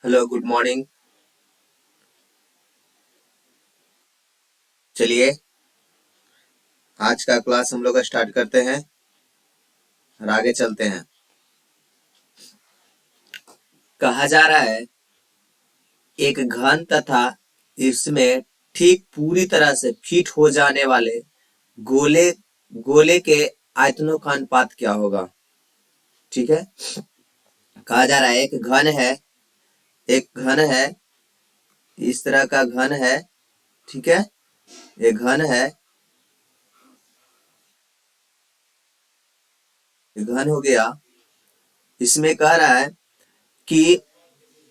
Hello, good morning. चलिए, आज का क्लास हम लोग स्टार्ट करते हैं और आगे चलते हैं। कहा जा रहा है एक घन तथा इसमें ठीक पूरी तरह से फिट हो जाने वाले गोले गोले के आयतनों का अनुपात क्या होगा। ठीक है। कहा जा रहा है एक घन है, इस तरह का घन है। ठीक है। एक घन है, एक घन हो गया। इसमें कह रहा है कि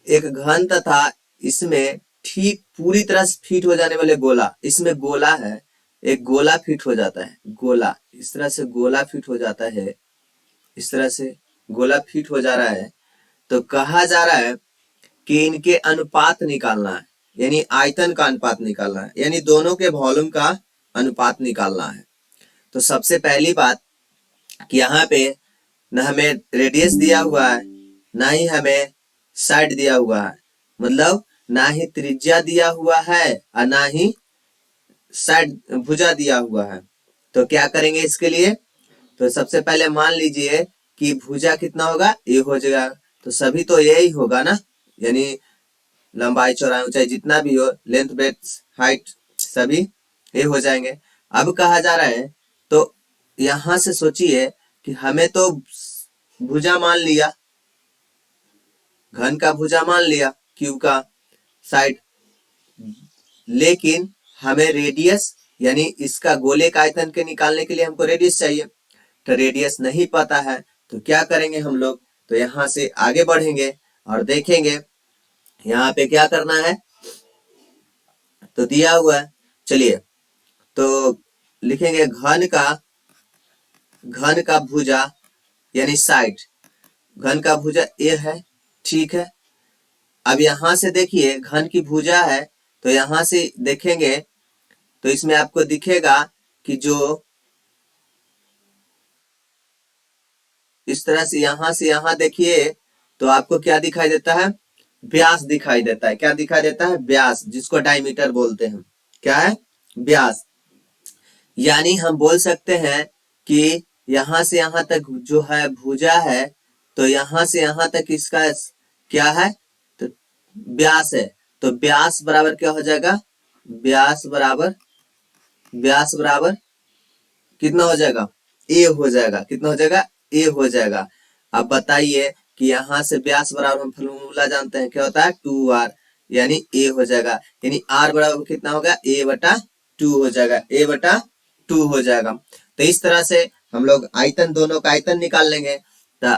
एक घन तथा इसमें ठीक पूरी तरह से फिट हो जाने वाले गोला, इसमें गोला है, एक गोला फिट हो जाता है। गोला इस तरह से गोला फिट हो जाता है, इस तरह से गोला फिट हो जा रहा है। तो कहा जा रहा है कि इनके अनुपात निकालना है, यानी आयतन का अनुपात निकालना है, यानी दोनों के वॉल्यूम का अनुपात निकालना है। तो सबसे पहली बात कि यहाँ पे न हमें रेडियस दिया हुआ है, ना ही हमें साइड दिया हुआ है, मतलब ना ही त्रिज्या दिया हुआ है और ना ही साइड भुजा दिया हुआ है। तो क्या करेंगे इसके लिए? तो सबसे पहले मान लीजिए कि भुजा कितना होगा, ये हो जाएगा। तो सभी तो यही होगा ना, यानी लंबाई चौड़ाई ऊंचाई जितना भी हो, लेंथ ब्रेड्थ हाइट सभी ये हो जाएंगे। अब कहा जा रहा है, तो यहां से सोचिए कि हमें तो भुजा मान लिया, घन का भुजा मान लिया, क्यूब का साइड, लेकिन हमें रेडियस यानी इसका गोले का आयतन के निकालने के लिए हमको रेडियस चाहिए। तो रेडियस नहीं पता है, तो क्या करेंगे हम लोग? तो यहां से आगे बढ़ेंगे और देखेंगे यहाँ पे क्या करना है। तो दिया हुआ है, चलिए तो लिखेंगे घन का भुजा यानी साइड, घन का भुजा ए है। ठीक है। अब यहां से देखिए घन की भुजा है, तो यहां से देखेंगे तो इसमें आपको दिखेगा कि जो इस तरह से यहां देखिए तो आपको क्या दिखाई देता है? व्यास दिखाई देता है। क्या दिखाई देता है? व्यास, जिसको डायमीटर बोलते हैं। क्या है? व्यास। यानी हम बोल सकते हैं कि यहां से यहां तक जो है भुजा है, तो यहां से यहां तक इसका क्या है? तो व्यास है। तो व्यास बराबर क्या हो जाएगा? व्यास बराबर व्यास बराबर कितना हो जाएगा? ए हो जाएगा। कितना हो जाएगा? ए हो जाएगा। अब बताइए कि यहां से व्यास बराबर हम फॉर्मूला जानते हैं, क्या होता है? 2r, यानी ए हो जाएगा। यानी आर बराबर कितना होगा? ए बटा 2 हो जाएगा। ए बटा 2 हो जाएगा। तो इस तरह से हम लोग आयतन, दोनों का आयतन निकाल लेंगे। तो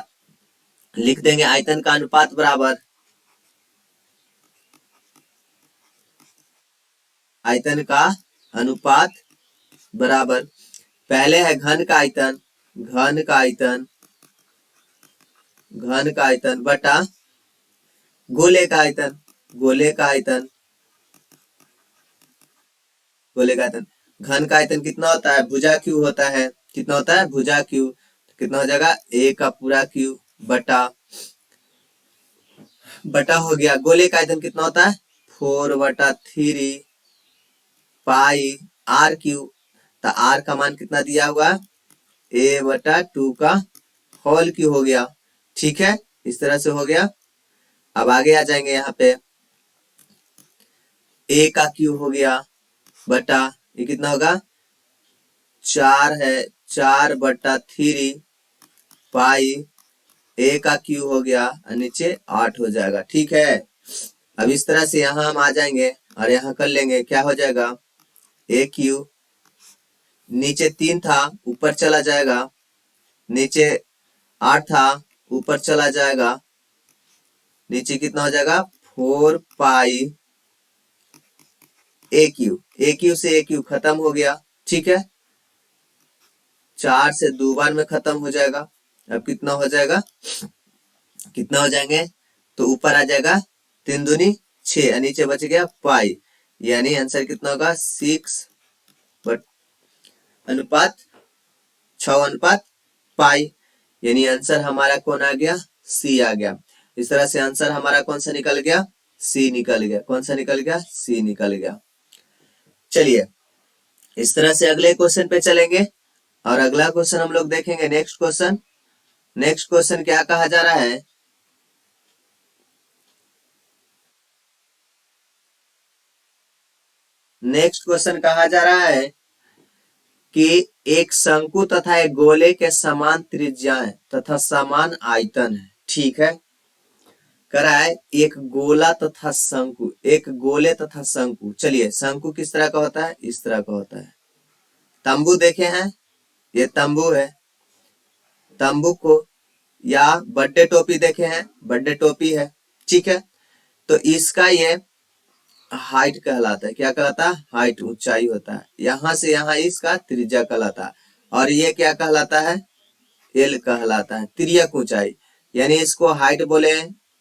लिख देंगे आयतन का अनुपात बराबर, आयतन का अनुपात बराबर, पहले है घन का आयतन, घन का आयतन, घन का आयतन बटा गोले का आयतन, गोले का आयतन, गोले का आयतन। घन का आयतन कितना होता है? भुजा क्यू होता है। कितना होता है? भुजा क्यू। कितना हो जाएगा? ए का पूरा क्यू बटा बटा हो गया गोले का आयतन कितना होता है? 4/3 पाई आर क्यू। तो आर का मान कितना दिया हुआ? a/2 का होल क्यू हो गया। ठीक है, इस तरह से हो गया। अब आगे आ जाएंगे, यहाँ पे ए का क्यू हो गया बटा, ये कितना होगा? 4 है, 4/3 पाई ए का क्यू हो गया और नीचे 8 हो जाएगा। ठीक है। अब इस तरह से यहां हम आ जाएंगे और यहां कर लेंगे, क्या हो जाएगा? ए क्यू, नीचे 3 था ऊपर चला जाएगा, नीचे 8 था ऊपर चला जाएगा, नीचे कितना हो जाएगा? 4 पाई ए क्यू से ए क्यू खत्म हो गया। ठीक है, 4 से 2 बार में खत्म हो जाएगा। अब कितना हो जाएगा? कितना हो जाएंगे? तो ऊपर आ जाएगा 3 दूनी 6, नीचे बच गया पाई, यानी आंसर कितना होगा? 6 बट अनुपात 6 अनुपात पाई, यानी आंसर हमारा कौन आ गया? सी आ गया। इस तरह से आंसर हमारा कौन सा निकल गया, सी निकल गया। कौन सा निकल गया, सी निकल गया। चलिए इस तरह से अगले क्वेश्चन पे चलेंगे और अगला क्वेश्चन हम लोग देखेंगे। नेक्स्ट क्वेश्चन, नेक्स्ट क्वेश्चन क्या कहा जा रहा है, नेक्स्ट क्वेश्चन कहा जा रहा है कि एक शंकु तथा एक गोले के समान त्रिज्याएं तथा समान आयतन है। ठीक है, करा है एक गोला तथा शंकु, एक गोले तथा शंकु। चलिए शंकु किस तरह का होता है, इस तरह का होता है। तंबू देखे हैं, ये तंबू है, तंबू को, या बर्थडे टोपी देखे हैं, बर्थडे टोपी है। ठीक है, तो इसका ये हाइट कहलाता है। क्या कहलाता है, हाइट, ऊंचाई होता है। यहां से यहां इसका त्रिज्या कहलाता है। और ये क्या कहलाता है, एल कहलाता है, तिर्यक ऊंचाई। यानी इसको हाइट बोले,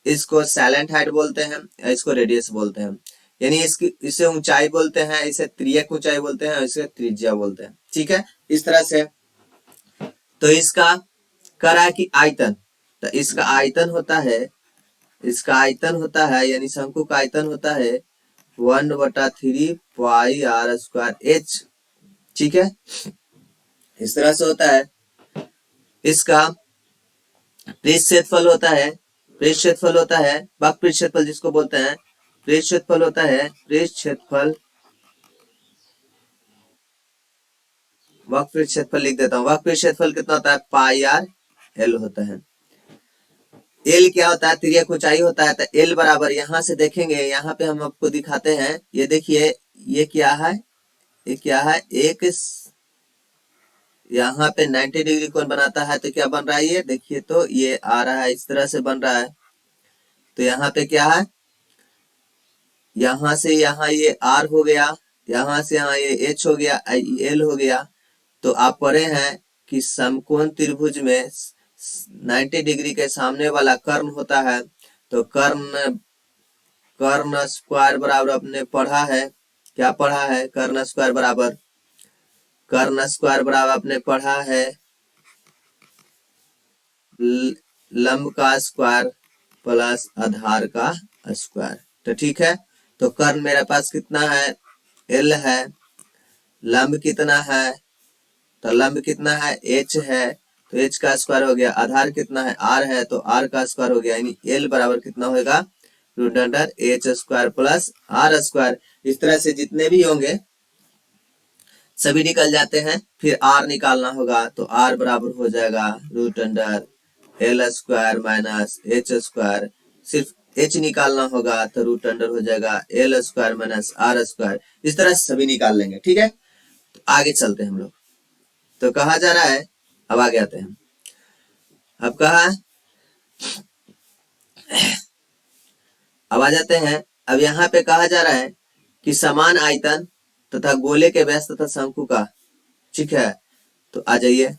इसको साइलेंट हाइट बोलते हैं, इसको रेडियस बोलते हैं। यानी इसकी, इसे ऊंचाई बोलते हैं, इसे तिर्यक ऊंचाई बोलते हैं, इसे त्रिज्या बोलते हैं। ठीक है, इस तरह से। तो इसका करा कि आयतन, तो इसका आयतन होता है, इसका आयतन होता है, यानी शंकु का आयतन होता है 1/3 पाई आर स्क्वायर एच। ठीक है, इस तरह से होता है। इसका पृष्ठ क्षेत्रफल होता है, पृष्ठ क्षेत्रफल होता है, वक्र पृष्ठ क्षेत्रफल जिसको बोलते हैं, पृष्ठ क्षेत्रफल होता है, पृष्ठ क्षेत्रफल, वक्र पृष्ठ क्षेत्रफल लिख देता हूँ। वक्र पृष्ठ क्षेत्रफल कितना होता है, पाई आर एल होता है। एल क्या होता है, तिर्यक ऊंचाई होता है। तो एल बराबर, यहां से देखेंगे, यहाँ पे हम आपको दिखाते हैं, ये देखिए ये क्या है, ये क्या है, एक यहाँ पे 90 डिग्री कोण बनाता है। तो क्या बन रहा है, ये देखिए, तो ये आ रहा है, इस तरह से बन रहा है। तो यहाँ पे क्या है, यहाँ से यहाँ ये आर हो गया, यहाँ से यहाँ ये एच हो गया, एल हो गया। तो आप पढ़े हैं कि समकोण त्रिभुज में 90 डिग्री के सामने वाला कर्ण होता है। तो कर्ण, कर्ण स्क्वायर बराबर आपने पढ़ा है, क्या पढ़ा है, कर्ण स्क्वायर बराबर, कर्ण स्क्वायर बराबर आपने पढ़ा है लंब का स्क्वायर प्लस आधार का स्क्वायर। तो ठीक है, तो कर्ण मेरे पास कितना है, एल है, लंब कितना है, तो लंब कितना है, एच है, तो एच का स्क्वायर हो गया। आधार कितना है, आर है, तो आर का स्क्वायर हो गया। यानी एल बराबर कितना होगा, root under H square plus R square. इस तरह से जितने भी होंगे सभी निकल जाते हैं। फिर आर निकालना होगा, तो आर बराबर हो जाएगा root under L square minus H square. सिर्फ एच निकालना होगा, तो रूट अंडर हो जाएगा L square minus R square. इस तरह से सभी निकाल लेंगे। ठीक है, तो आगे चलते हैं हम लोग। तो कहा जा रहा है, अब आगे आते हैं। अब कहा, अब आ जाते हैं। अब यहाँ पे कहा जा रहा है कि समान आयतन तथा गोले के व्यास तथा शंकु का। ठीक है, तो आ जाइए।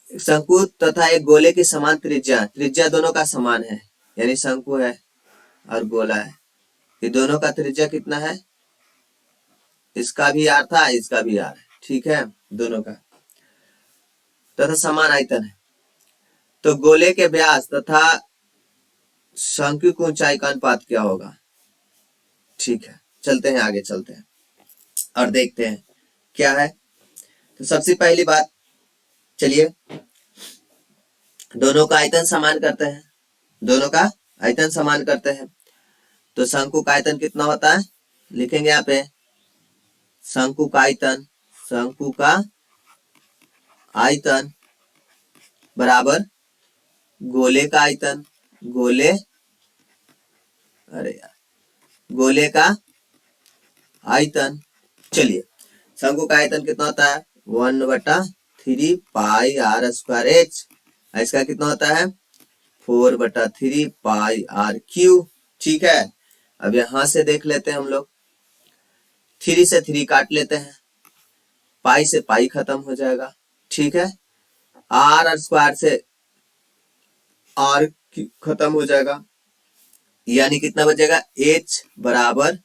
शंकु तथा एक गोले की समान त्रिज्या, त्रिज्या दोनों का समान है, यानी शंकु है और गोला है, ये दोनों का त्रिज्या कितना है, इसका भी आर था, इसका भी आर है। ठीक है, दोनों का, तथा समान आयतन है। तो गोले के व्यास तथा शंकु की ऊंचाई का अनुपात क्या होगा। ठीक है, चलते हैं आगे, चलते हैं और देखते हैं क्या है। तो सबसे पहली बात, चलिए दोनों का आयतन समान करते हैं, दोनों का आयतन समान करते हैं। तो शंकु का आयतन कितना होता है, लिखेंगे यहाँ पे शंकु का आयतन, शंकु का आयतन बराबर गोले का आयतन, गोले, अरे यार, गोले का आयतन। चलिए शंकु का आयतन कितना होता है, 1/3 पाई आर स्क्वायर एच। इसका कितना होता है, 4/3 पाई आर क्यू। ठीक है, अब यहां से देख लेते हैं हम लोग, 3 से 3 काट लेते हैं, पाई से पाई खत्म हो जाएगा। ठीक है, आर स्क्वायर से आर खत्म हो जाएगा, यानी कितना बचेगा, एच बराबर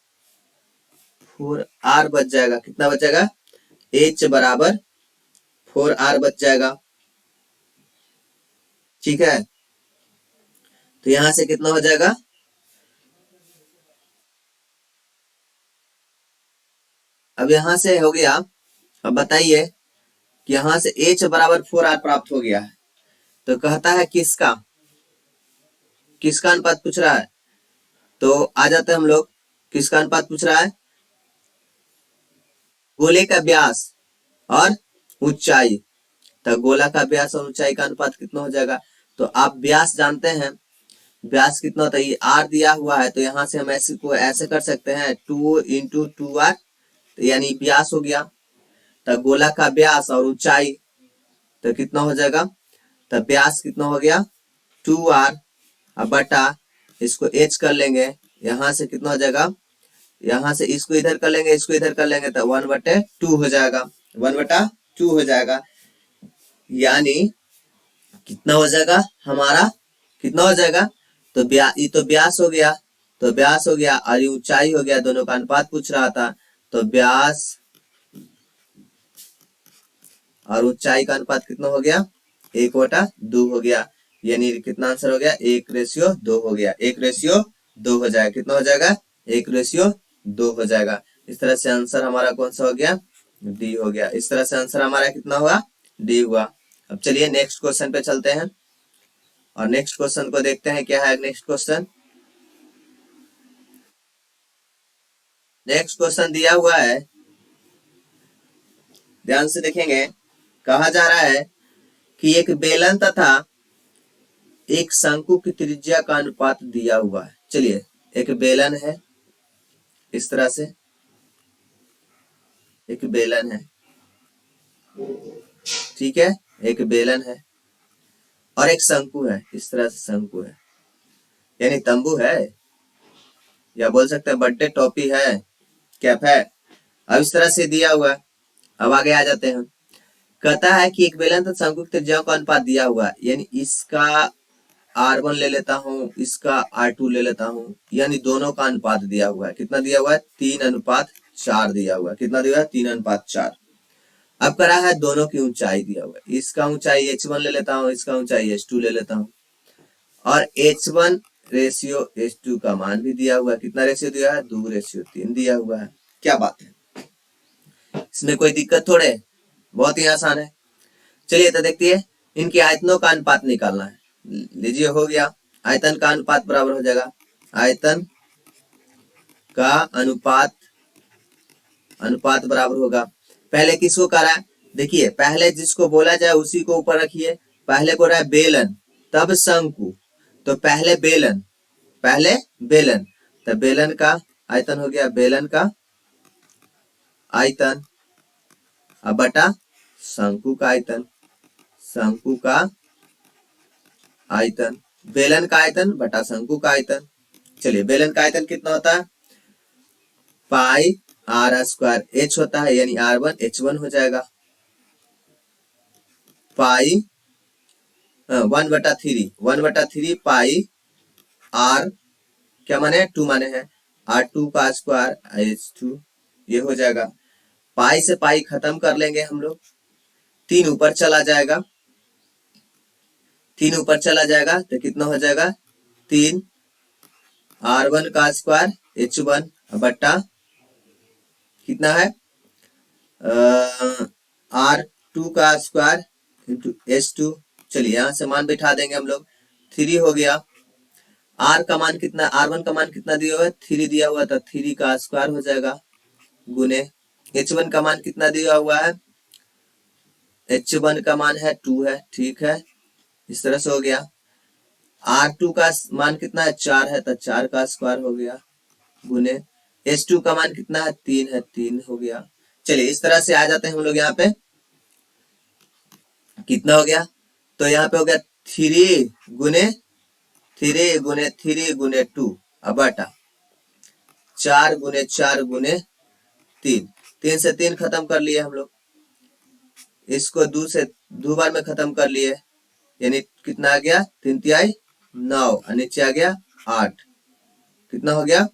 4r बच जाएगा। कितना बचेगा, एच बराबर 4r बच जाएगा। ठीक है, तो यहां से कितना हो जाएगा, अब यहां से हो गया। अब बताइए कि यहां से h बराबर 4r प्राप्त हो गया है, तो कहता है किसका, किसका अनुपात पूछ रहा है। तो आ जाते हैं हम लोग, किसका अनुपात पूछ रहा है, गोले का व्यास और ऊंचाई। तो गोला का व्यास और ऊंचाई का अनुपात कितना हो जाएगा। तो आप व्यास जानते हैं, व्यास कितना होता है, ये आर दिया हुआ है, तो यहाँ से हम ऐसे को ऐसे कर सकते हैं 2 × 2r, तो यानी व्यास हो गया। तो गोला का व्यास और ऊंचाई तो कितना हो जाएगा, तो व्यास कितना हो गया 2r, अब बटा इसको h कर लेंगे, यहाँ से कितना हो जाएगा, यहाँ से इसको इधर कर लेंगे, इसको इधर कर लेंगे, तो 1/2 हो जाएगा, 1/2 हो जाएगा। यानी कितना हो जाएगा हमारा, कितना हो जाएगा, तो ये तो व्यास हो गया, तो व्यास हो गया और ये ऊंचाई हो गया, दोनों का अनुपात पूछ रहा था। तो व्यास और ऊंचाई का अनुपात कितना हो गया, 1/2 हो गया। यानी कितना आंसर हो गया, 1:2 हो गया, 1:2 हो जाएगा। कितना हो जाएगा, 1:2 हो जाएगा। इस तरह से आंसर हमारा कौन सा हो गया, डी हो गया। इस तरह से आंसर हमारा कितना हुआ, डी हुआ। अब चलिए नेक्स्ट क्वेश्चन पे चलते हैं और नेक्स्ट क्वेश्चन को देखते हैं क्या है नेक्स्ट क्वेश्चन। नेक्स्ट क्वेश्चन दिया हुआ है, ध्यान से देखेंगे। कहा जा रहा है कि एक बेलन तथा एक शंकु की त्रिज्या का अनुपात दिया हुआ है। चलिए, एक बेलन है, इस तरह से एक बेलन है, ठीक है, एक बेलन है और एक शंकु है, इस तरह से शंकु है, यानी तंबू है, या बोल सकते हैं बर्थडे टॉपी है, कैप है। अब इस तरह से दिया हुआ है। अब आगे आ जाते हैं। कहता है कि एक बेलन तथा शंकु की त्रिज्याओं का अनुपात दिया हुआ है, यानी इसका R1 ले लेता हूँ, इसका R2 ले लेता हूँ, यानी दोनों का अनुपात दिया हुआ है। कितना दिया हुआ है, 3:4 दिया हुआ है। कितना दिया हुआ है, 3:4। अब करा है दोनों की ऊंचाई दिया हुआ है, इसका ऊंचाई h1 ले लेता हूँ, इसका ऊंचाई h2 ले लेता हूँ, और h1:h2 का मान भी दिया हुआ है। कितना रेशियो दिया है, 2:3 दिया हुआ है। क्या बात है, इसमें कोई दिक्कत थोड़े, बहुत ही आसान है। चलिए तो देखते हैं, इनकी आयतनों का अनुपात निकालना है। लीजिए, हो गया, आयतन का अनुपात बराबर हो जाएगा, आयतन का अनुपात अनुपात बराबर होगा। पहले किसको करा है, देखिए पहले जिसको बोला जाए उसी को ऊपर रखिए। पहले को रहा है बेलन, तब शंकु, तो पहले बेलन, पहले बेलन, तो बेलन का आयतन हो गया, बेलन का आयतन, अब बटा शंकु का आयतन, शंकु का आयतन, बेलन का आयतन बटा शंकु का आयतन। चलिए, बेलन का आयतन कितना होता है, πr² h होता है, यानी R1 h1 हो जाएगा, पाई 1/3 पाई r, क्या माने, 2 माने हैं, R2 का स्क्वायर h2, ये हो जाएगा। पाई से पाई खत्म कर लेंगे हम लोग, 3 ऊपर चला जाएगा, 3 ऊपर चला जाएगा तो कितना हो जाएगा, 3 R1 का स्क्वायर h1 बट्टा कितना है, R2 का स्क्वायर इंटू h2। चलिए यहां से मान बैठा देंगे हम लोग, 3 हो गया। R का मान कितना, R1 का मान कितना दिया हुआ है, 3 दिया हुआ था, 3 का स्क्वायर हो जाएगा, गुने h1 का मान कितना दिया हुआ है, h1 का मान है 2 है, ठीक है, इस तरह से हो गया। R2 का मान कितना है, 4 है, तो 4 का स्क्वायर हो गया, गुने h2 का मान कितना है, 3 है, 3 हो गया। चलिए इस तरह से आ जाते हैं हम लोग यहाँ पे, कितना हो गया, तो यहाँ पे हो गया 3 × 3 × 3 × 2, अब बटा 4 × 4 × 3, 3 से 3 खत्म कर लिए हम लोग, इसको 2 से 2 बार में खत्म कर लिए, यानी कितना आ गया, 3 × 3 = 9 और नीचे आ गया 8। कितना हो गया,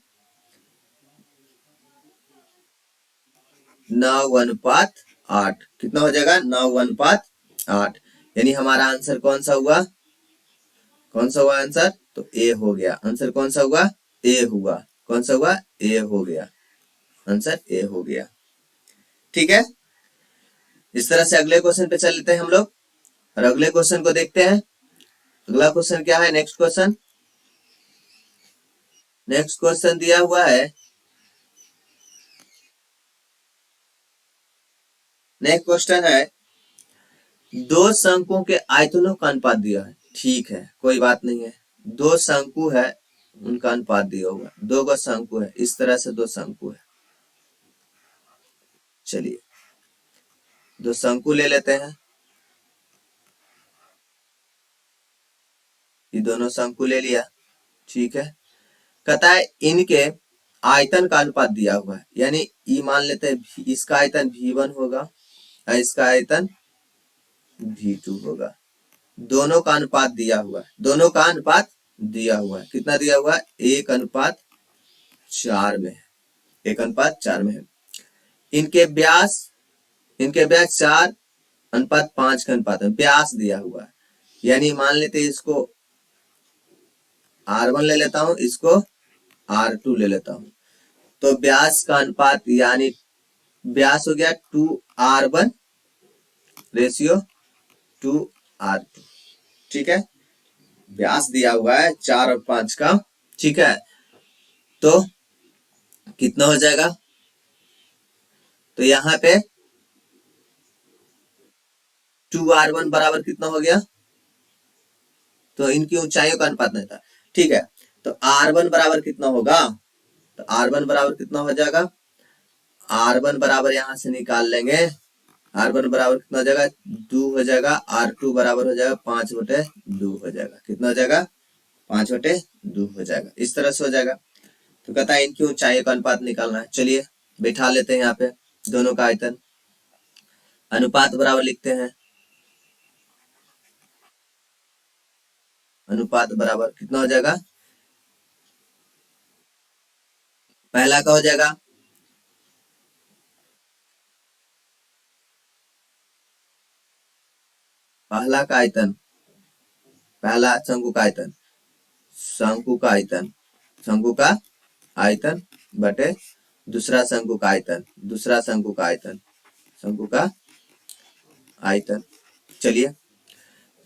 9:8। कितना हो जाएगा, 9:8। यानी हमारा आंसर कौन सा हुआ, कौन सा हुआ आंसर, तो ए हो गया। आंसर कौन सा हुआ? ए हुआ। कौन सा हुआ? ए हो गया। आंसर ए हो गया। ठीक है, इस तरह से अगले क्वेश्चन पे चल लेते हैं हम लोग और अगले क्वेश्चन को देखते हैं। अगला क्वेश्चन क्या है? नेक्स्ट क्वेश्चन, नेक्स्ट क्वेश्चन दिया हुआ है, नेक्स्ट क्वेश्चन है, दो शंकुओं के आयतनों का अनुपात दिया है। ठीक है, कोई बात नहीं है, दो शंकु है, उनका अनुपात दिया होगा। दो का शंकु है, इस तरह से दो शंकु है। चलिए दो शंकु ले लेते हैं, ये दोनों शंकु ले लिया। ठीक है, कहता है इनके आयतन का अनुपात दिया हुआ है, यानी ई मान लेते हैं इसका आयतन V1 होगा और इसका आयतन V2 होगा। दोनों का अनुपात दिया हुआ है, दोनों का अनुपात दिया हुआ है। कितना दिया हुआ है? 1:4 में है, 1:4 में है। इनके व्यास, इनके व्यास 4:5 का अनुपात है, व्यास दिया हुआ है। यानी मान लेते हैं इसको R1 ले लेता हूं, इसको R2 ले लेता हूं, तो व्यास का अनुपात यानी व्यास हो गया 2R1 रेशियो 2R2। ठीक है, व्यास दिया हुआ है 4 और 5 का। ठीक है, तो कितना हो जाएगा? तो यहाँ पे 2R1 बराबर कितना हो गया? तो इनकी ऊंचाइयों का अनुपात नहीं था। ठीक है, तो R1 बराबर कितना होगा? तो R1 बराबर कितना हो जाएगा? R1 बराबर यहां से निकाल लेंगे, R1 बराबर कितना हो जाएगा? 2 हो जाएगा। R2 बराबर हो जाएगा 5/2 हो जाएगा। कितना हो जाएगा? 5/2 हो जाएगा। इस तरह से हो जाएगा। तो कहता है इनकी ऊंचाई का अनुपात निकालना है। चलिए बैठा लेते हैं यहाँ पे दोनों का आयतन, अनुपात बराबर लिखते हैं, अनुपात बराबर कितना हो जाएगा? पहला का हो जाएगा पहला का आयतन, पहला शंकु का आयतन, शंकु का आयतन, शंकु का आयतन बटे दूसरा शंकु का आयतन, दूसरा शंकु का आयतन, शंकु का आयतन। चलिए,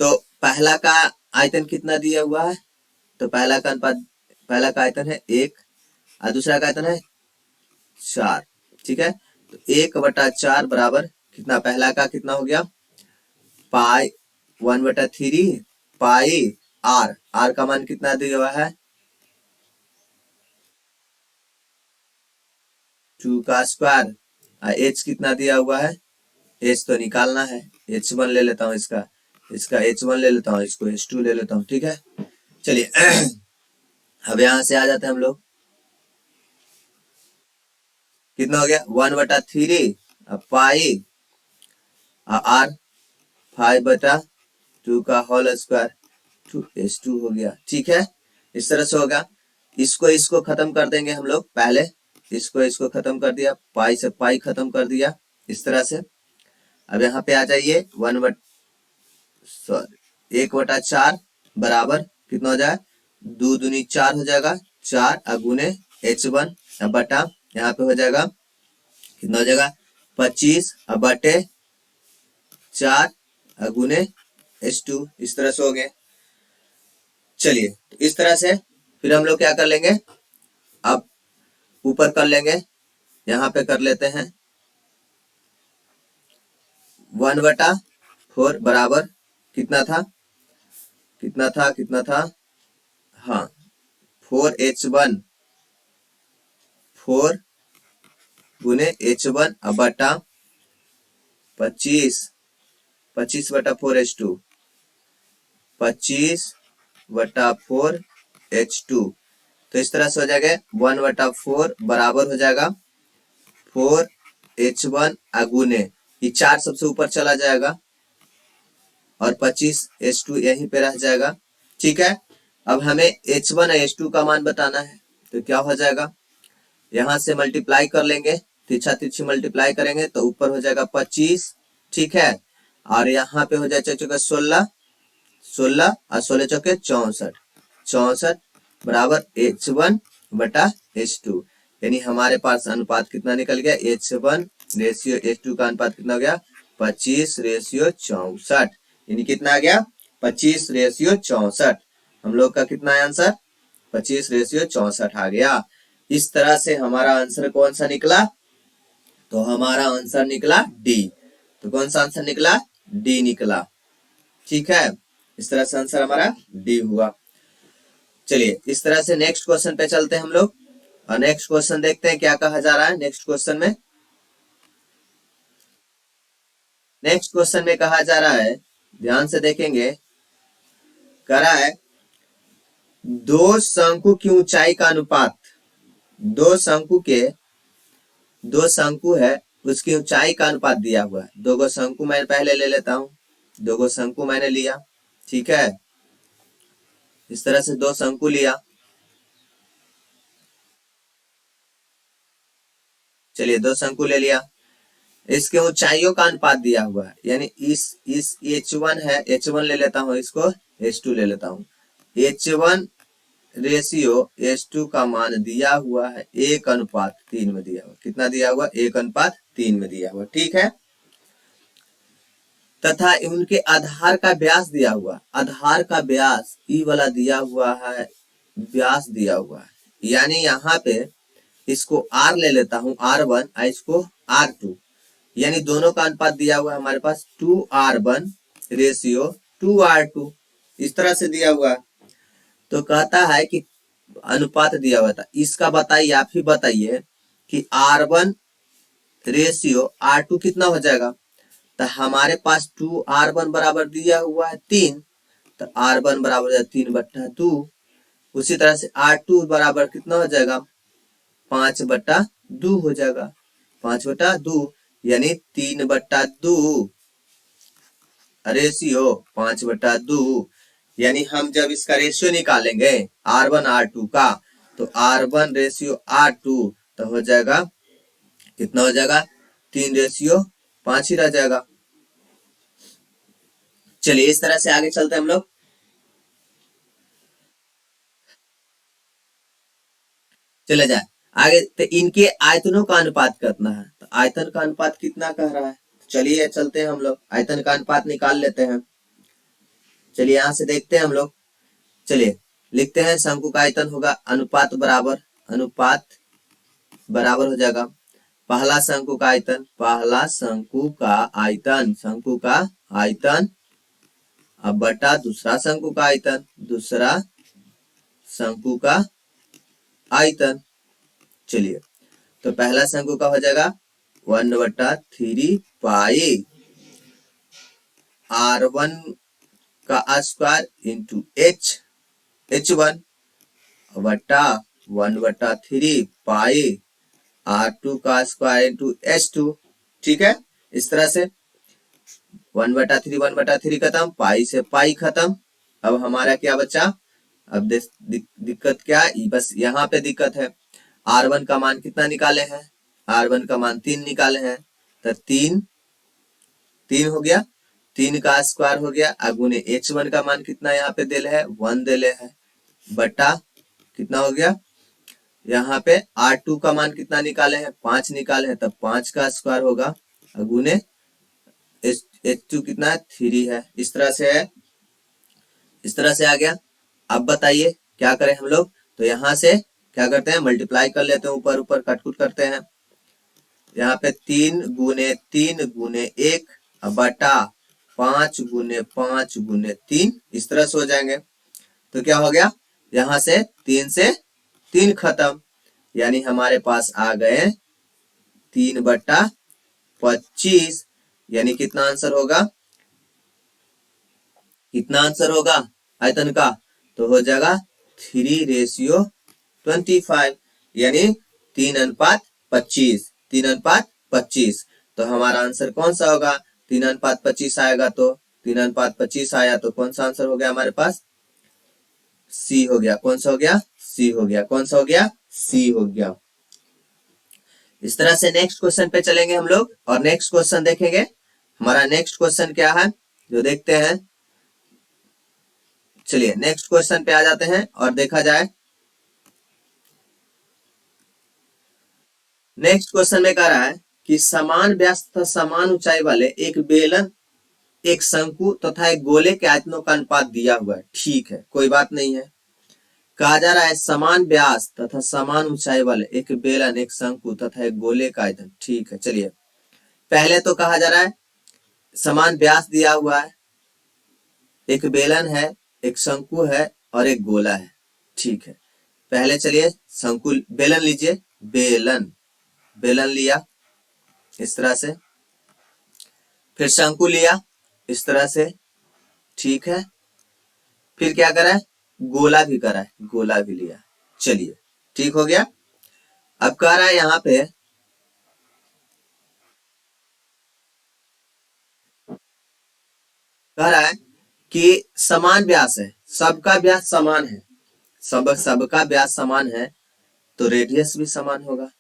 तो पहला का आयतन कितना दिया हुआ है? तो पहला का अनुपात, पहला का आयतन है 1 और दूसरा का आयतन है 4। ठीक है, तो 1/4 बराबर कितना? पहला का कितना हो गया? पाई 1/3 पाई R। R का मान कितना दिया हुआ है? 2 का स्क्वायर। H कितना दिया हुआ है? H तो निकालना है, H1 ले लेता हूँ, इसका इसका H1 ले लेता हूँ, इसको H2 ले लेता हूँ। ठीक है, चलिए अब यहां से आ जाते हैं हम लोग। कितना हो गया? 1/3 पाई R 5/2 का होल स्क्वायर 2H2 हो गया। ठीक है, इस तरह से होगा। इसको इसको खत्म कर देंगे हम लोग, पहले इसको इसको खत्म कर दिया, पाई से पाई खत्म कर दिया, इस तरह से। अब यहाँ पे आ जाइए 1/4 बराबर कितना हो जाए? 2 दूनी 4 हो जाएगा, 4 अगुने H1 बटा यहाँ पे हो जाएगा कितना हो जाएगा? 25 बटे 4 अगुने H2। इस तरह से हो गए। चलिए, तो इस तरह से फिर हम लोग क्या कर लेंगे? अब ऊपर कर लेंगे, यहाँ पे कर लेते हैं 1/4 बराबर कितना था? कितना था? कितना था? हाँ, 4H1 4 गुने H1 बटा 25 25/4H2 25/4H2। तो इस तरह से हो जाएगा 1/4 बराबर हो जाएगा 4H1 अगुने, ये 4 सबसे ऊपर चला जाएगा और 25H2 यहीं पे रह जाएगा। ठीक है, अब हमें H1 और H2 का मान बताना है, तो क्या हो जाएगा? यहां से मल्टीप्लाई कर लेंगे, तिरछा तिरछी मल्टीप्लाई करेंगे तो ऊपर हो जाएगा 25। ठीक है, और यहाँ पे हो जाए 16 16 और 16 चौके 64। 64 बराबर H1/H2, यानी हमारे पास अनुपात कितना निकल गया, H1/H2 का अनुपात कितना हो गया, 25/64, यानी कितना आ गया, 25/64। हम लोग का कितना है आंसर, 25/64 आ गया। इस तरह से हमारा आंसर कौन सा निकला, तो हमारा आंसर निकला डी। तो कौन सा आंसर निकला, डी निकला। ठीक है, इस तरह से आंसर हमारा डी हुआ। चलिए इस तरह से नेक्स्ट क्वेश्चन पे चलते हैं हम लोग, और नेक्स्ट क्वेश्चन देखते हैं क्या कहा जा रहा है नेक्स्ट क्वेश्चन में। नेक्स्ट क्वेश्चन में कहा जा रहा है, ध्यान से देखेंगे, कह रहा है दो शंकु की ऊंचाई का अनुपात, दो शंकु है उसकी ऊंचाई का अनुपात दिया हुआ है। दो गो शंकु मैं पहले ले लेता हूं, दो गो शंकु मैंने लिया, ठीक है, इस तरह से दो शंकु लिया। चलिए दो शंकु ले लिया, इसके ऊंचाइयों का अनुपात दिया हुआ है, यानी इस H1 है, H1 ले लेता हूं, इसको H2 ले लेता हूं। H1 रेशियो H2 का मान दिया हुआ है 1:3 में दिया हुआ, कितना दिया हुआ, 1:3 में दिया हुआ, ठीक है। तथा उनके आधार का व्यास दिया हुआ, आधार का व्यास ई वाला दिया हुआ है, व्यास दिया हुआ है, यानी यहाँ पे इसको R ले लेता हूँ R1 और इसको R2, यानी दोनों का अनुपात दिया हुआ है हमारे पास 2R1 रेशियो 2R2, इस तरह से दिया हुआ है। तो कहता है कि अनुपात दिया हुआ था, इसका बताइए, आप ही बताइए कि R1 रेशियो R2 कितना हो जाएगा। तो हमारे पास 2R1 बराबर दिया हुआ है 3, तो R1 बराबर 3/2। उसी तरह से R2 बराबर कितना हो जाएगा, 5/2 हो जाएगा, 5/2, यानी 3/2 रेशियो 5/2, यानी हम जब इसका रेशियो निकालेंगे R1 R2 का, तो R1 रेशियो R2 तो हो जाएगा, कितना हो जाएगा, 3/5 ही रह जाएगा। चलिए इस तरह से आगे चलते हैं हम लोग। चले जाए आगे, तो इनके आयतनों का अनुपात कितना है, तो आयतन का अनुपात कितना कह रहा है। चलिए चलते हैं हम लोग, आयतन का अनुपात निकाल लेते हैं। चलिए यहां से देखते हैं हम लोग, चलिए लिखते हैं, शंकु का आयतन होगा अनुपात बराबर हो जाएगा पहला शंकु का आयतन, शंकु का आयतन अब बटा दूसरा शंकु का आयतन, दूसरा शंकु का आयतन। चलिए तो पहला शंकु का हो जाएगा 1/3 पाई R1 का स्क्वायर इंटू H1 बटा 1/3 पाई R2 का स्क्वायर इंटू H2, ठीक है। इस तरह से 1/3 खत्म, पाई से पाई खत्म। अब हमारा क्या बचा, अब दिक्कत क्या है, बस यहाँ पे दिक्कत है, R1 का मान कितना निकाले हैं, R1 का मान 3 निकाले हैं, तो 3 हो गया, 3 का स्क्वायर हो गया, अगुने H1 का मान कितना यहाँ पे दिले है, 1 दिले है, बटा कितना हो गया, यहाँ पे R2 का मान कितना निकाले हैं, 5 निकाले हैं, तब 5 का स्क्वायर होगा, अगुने H2 कितना है, 3 है। इस तरह से है, इस तरह से आ गया। अब बताइए क्या करें हम लोग, तो यहाँ से क्या करते हैं, मल्टीप्लाई कर लेते हैं, ऊपर ऊपर कटकुट करते हैं। यहाँ पे 3 गुने 1 बटा 5 गुने 5 गुने 3, इस तरह से हो जाएंगे। तो क्या हो गया, यहाँ से 3 से 3 खत्म, यानी हमारे पास आ गए 3/25, यानी कितना आंसर होगा, कितना आंसर होगा आयतन का, तो हो जाएगा 3/25, यानी 3:25, 3:25। तो हमारा आंसर कौन सा होगा, 3:25 आएगा, तो 3:25 आया, तो कौन सा आंसर हो गया हमारे पास, सी हो गया। कौन सा हो गया, सी हो गया। कौन सा हो गया, सी हो गया। इस तरह से नेक्स्ट क्वेश्चन पे चलेंगे हम लोग, और नेक्स्ट क्वेश्चन देखेंगे। हमारा नेक्स्ट क्वेश्चन क्या है जो देखते हैं। चलिए नेक्स्ट क्वेश्चन पे आ जाते हैं और देखा जाए। नेक्स्ट क्वेश्चन में कह रहा है कि समान व्यास तथा समान ऊंचाई वाले एक बेलन, एक शंकु तथा एक गोले के आयतनों का अनुपात दिया हुआ है। ठीक है, कोई बात नहीं है। कहा जा रहा है समान व्यास तथा समान ऊंचाई वाले एक बेलन, एक शंकु तथा एक गोले का आयतन। ठीक है, चलिए पहले तो कहा जा रहा है समान व्यास दिया हुआ है, एक बेलन है, एक शंकु है और एक गोला है। ठीक है, पहले चलिए शंकु बेलन लीजिए, बेलन बेलन लिया इस तरह से, फिर शंकु लिया इस तरह से। ठीक है, फिर क्या करा है, गोला भी करा है, गोला भी लिया। चलिए ठीक हो गया। अब कह रहा है यहाँ पे कह रहा है कि समान व्यास है, सबका व्यास समान है, सबका व्यास समान है तो रेडियस भी समान होगा।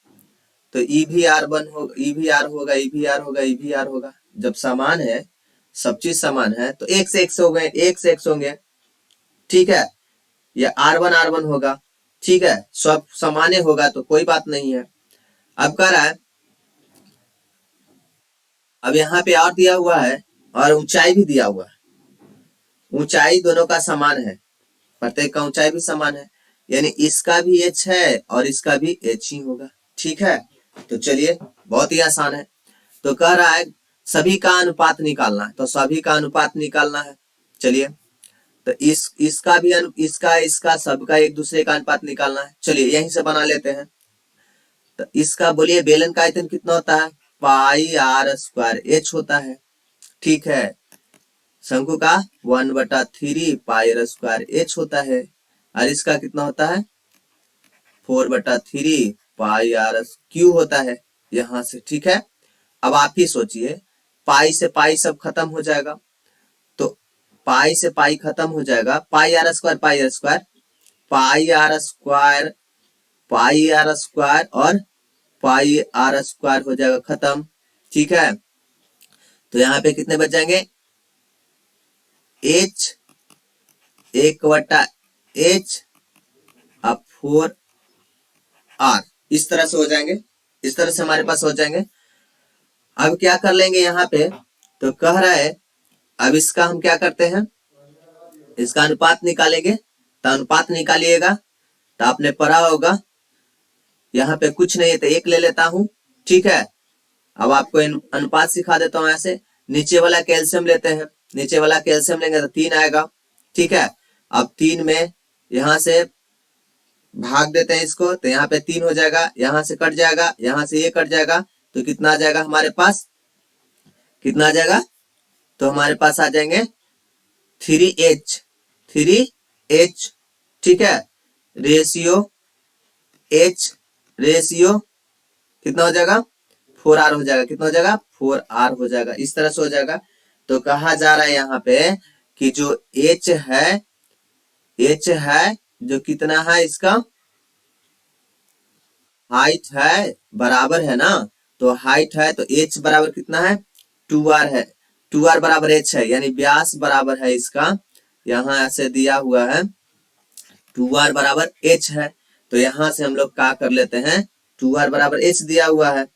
तो ई भी आर वन होगा, ई भी आर होगा, ई भी आर होगा, ई भी आर होगा। जब समान है, सब चीज समान है तो एक से एक से हो गए, एक से एक से होंगे। ठीक है, ये आर वन होगा। ठीक है, सब समान होगा तो कोई बात नहीं है। अब कह रहा है, अब यहाँ पे और दिया हुआ है और ऊंचाई भी दिया हुआ है। ऊंचाई दोनों का समान है, प्रत्येक का ऊंचाई भी समान है, यानी इसका भी एच है और इसका भी एच ही होगा। ठीक है, तो चलिए बहुत ही आसान है। तो कह रहा है सभी का अनुपात निकालना है, तो सभी का अनुपात निकालना है। चलिए तो इसका भी इसका सबका एक दूसरे का अनुपात निकालना है। चलिए यहीं से बना लेते हैं। तो इसका बोलिए बेलन का आयतन कितना होता है, पाई आर स्क्वायर एच होता है। ठीक है, शंकु का 1/3 पाई आर स्क्वायर एच होता है, और इसका कितना होता है 4/3 पाई आर क्यू होता है यहां से। ठीक है, अब आप ही सोचिए, पाई से पाई सब खत्म हो जाएगा, तो पाई से पाई खत्म हो जाएगा, pi are square pi are square, pi are square pi are square और पाई आर स्क्वायर हो जाएगा खत्म। ठीक है, तो यहाँ पे कितने बच जाएंगे, एच 1/h अब 4r, इस तरह से हो जाएंगे, इस तरह से हमारे पास हो जाएंगे। अब क्या कर लेंगे यहाँ पे, तो कह रहा है अब इसका हम क्या करते हैं, इसका अनुपात निकालेंगे। तो अनुपात निकालिएगा तो आपने पढ़ा होगा, यहाँ पे कुछ नहीं है तो एक ले लेता हूं। ठीक है, अब आपको अनुपात सिखा देता हूं। ऐसे नीचे वाला कैल्शियम लेते हैं, नीचे वाला कैल्शियम लेंगे तो 3 आएगा। ठीक है, अब 3 में यहां से भाग देते हैं इसको, तो यहाँ पे 3 हो जाएगा, यहां से कट जाएगा, यहां से ये कट जाएगा, तो कितना आ जाएगा हमारे पास, कितना आ जाएगा, तो हमारे पास आ जाएंगे 3h 3h। ठीक है, रेशियो h रेशियो कितना हो जाएगा 4r हो जाएगा, कितना हो जाएगा 4r हो जाएगा, इस तरह से हो जाएगा। तो कहा जा रहा है यहाँ पे कि जो h है जो कितना है, इसका हाइट है बराबर है ना, तो हाइट है तो h बराबर कितना है 2r है, 2r बराबर h है, यानी व्यास बराबर है इसका, यहाँ ऐसे दिया हुआ है 2r बराबर h है। तो यहां से हम लोग क्या कर लेते हैं, 2r बराबर h दिया हुआ है,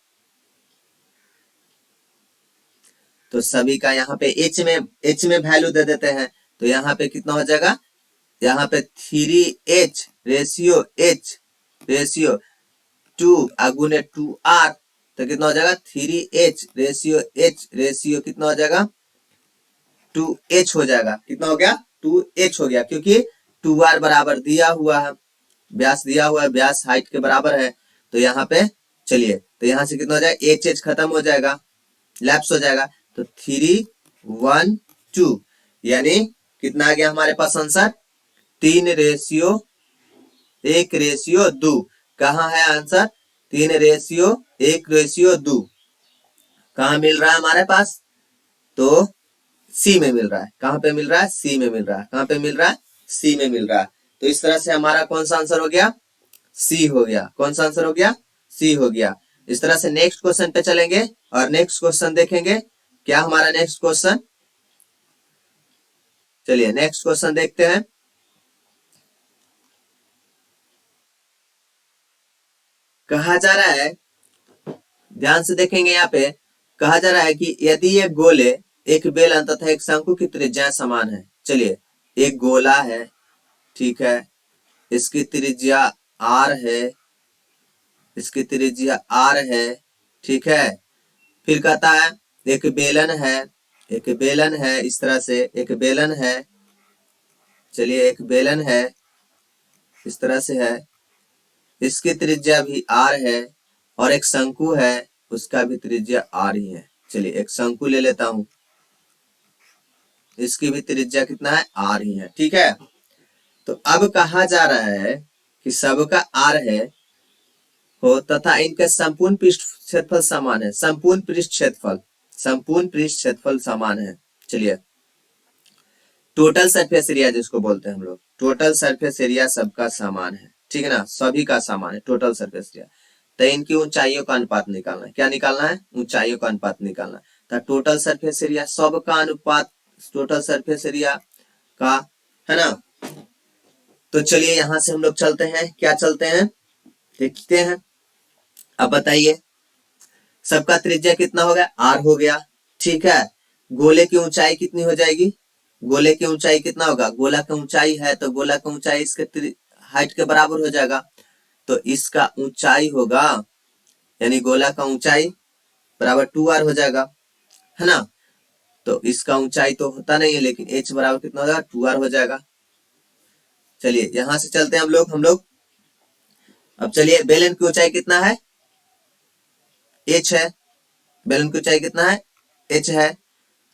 तो सभी का यहाँ पे h में वैल्यू दे देते हैं। तो यहाँ पे कितना हो जाएगा, यहाँ पे 3h रेशियो 2 अगुने 2r, तो कितना हो जाएगा 3h रेशियो कितना हो जाएगा 2h हो जाएगा, कितना हो गया 2h हो गया, क्योंकि 2r बराबर दिया हुआ है, व्यास दिया हुआ है, व्यास हाइट के बराबर है। तो यहाँ पे चलिए, तो यहाँ से कितना हो जाएगा h खत्म हो जाएगा, लैप्स हो जाएगा, तो 3 1 2, यानी कितना आ गया हमारे पास आंसर 3:1:2। कहाँ है आंसर 3:1:2, कहाँ मिल रहा है हमारे पास, तो सी में मिल रहा है। कहाँ पे मिल रहा है, सी में मिल रहा है। कहाँ पे मिल रहा है, सी में मिल रहा है। तो इस तरह से हमारा कौन सा आंसर हो गया, सी हो गया। कौन सा आंसर हो गया, सी हो गया। इस तरह से नेक्स्ट क्वेश्चन पे चलेंगे और नेक्स्ट क्वेश्चन देखेंगे। क्या हमारा नेक्स्ट क्वेश्चन, चलिए नेक्स्ट क्वेश्चन देखते हैं। कहा जा रहा है, ध्यान से देखेंगे यहाँ पे, कहा जा रहा है कि यदि एक गोले, एक बेलन तथा एक शंकु की त्रिज्या समान है। चलिए, एक गोला है, ठीक है, इसकी त्रिज्या r है, इसकी त्रिज्या r है, ठीक है। फिर कहता है एक बेलन है, एक बेलन है, इस तरह से एक बेलन है, चलिए एक बेलन है, इस तरह से है, इसकी त्रिज्या भी r है, और एक शंकु है, उसका भी त्रिज्या r ही है। चलिए एक शंकु ले लेता हूं, इसकी भी त्रिज्या कितना है, r ही है, ठीक है। तो अब कहा जा रहा है कि सबका r है हो तथा इनका संपूर्ण पृष्ठ क्षेत्रफल समान है। संपूर्ण पृष्ठ क्षेत्रफल, संपूर्ण पृष्ठ क्षेत्रफल समान है। चलिए, टोटल सरफेस एरिया जिसको बोलते हैं हम लोग, टोटल सरफेस एरिया सबका समान है, ठीक है ना, सभी का समान है टोटल सरफेस एरिया। तो इनकी ऊंचाइयों का अनुपात निकालना है। क्या निकालना है, ऊंचाइयों का अनुपात निकालना है। तो टोटल सरफेस एरिया सबका अनुपात टोटल सरफेस एरिया का, है ना। तो चलिए यहां से हम लोग चलते हैं, क्या चलते हैं देखते हैं। अब बताइए, सबका त्रिज्या कितना हो गया, r हो गया, ठीक है। गोले की ऊंचाई कितनी हो जाएगी, गोले की ऊंचाई कितना होगा, गोला की ऊंचाई है तो गोला की ऊंचाई इसके हाइट के बराबर हो जाएगा। तो इसका ऊंचाई होगा, यानी गोला का ऊंचाई बराबर 2r हो जाएगा, है ना। तो इसका ऊंचाई तो होता नहीं है, लेकिन h बराबर कितना हो जाएगा, 2r हो जाएगा। चलिए यहां से चलते हैं हम लोग। अब चलिए, बेलन की ऊंचाई कितना है, h है, बेलन की ऊंचाई कितना है, h है,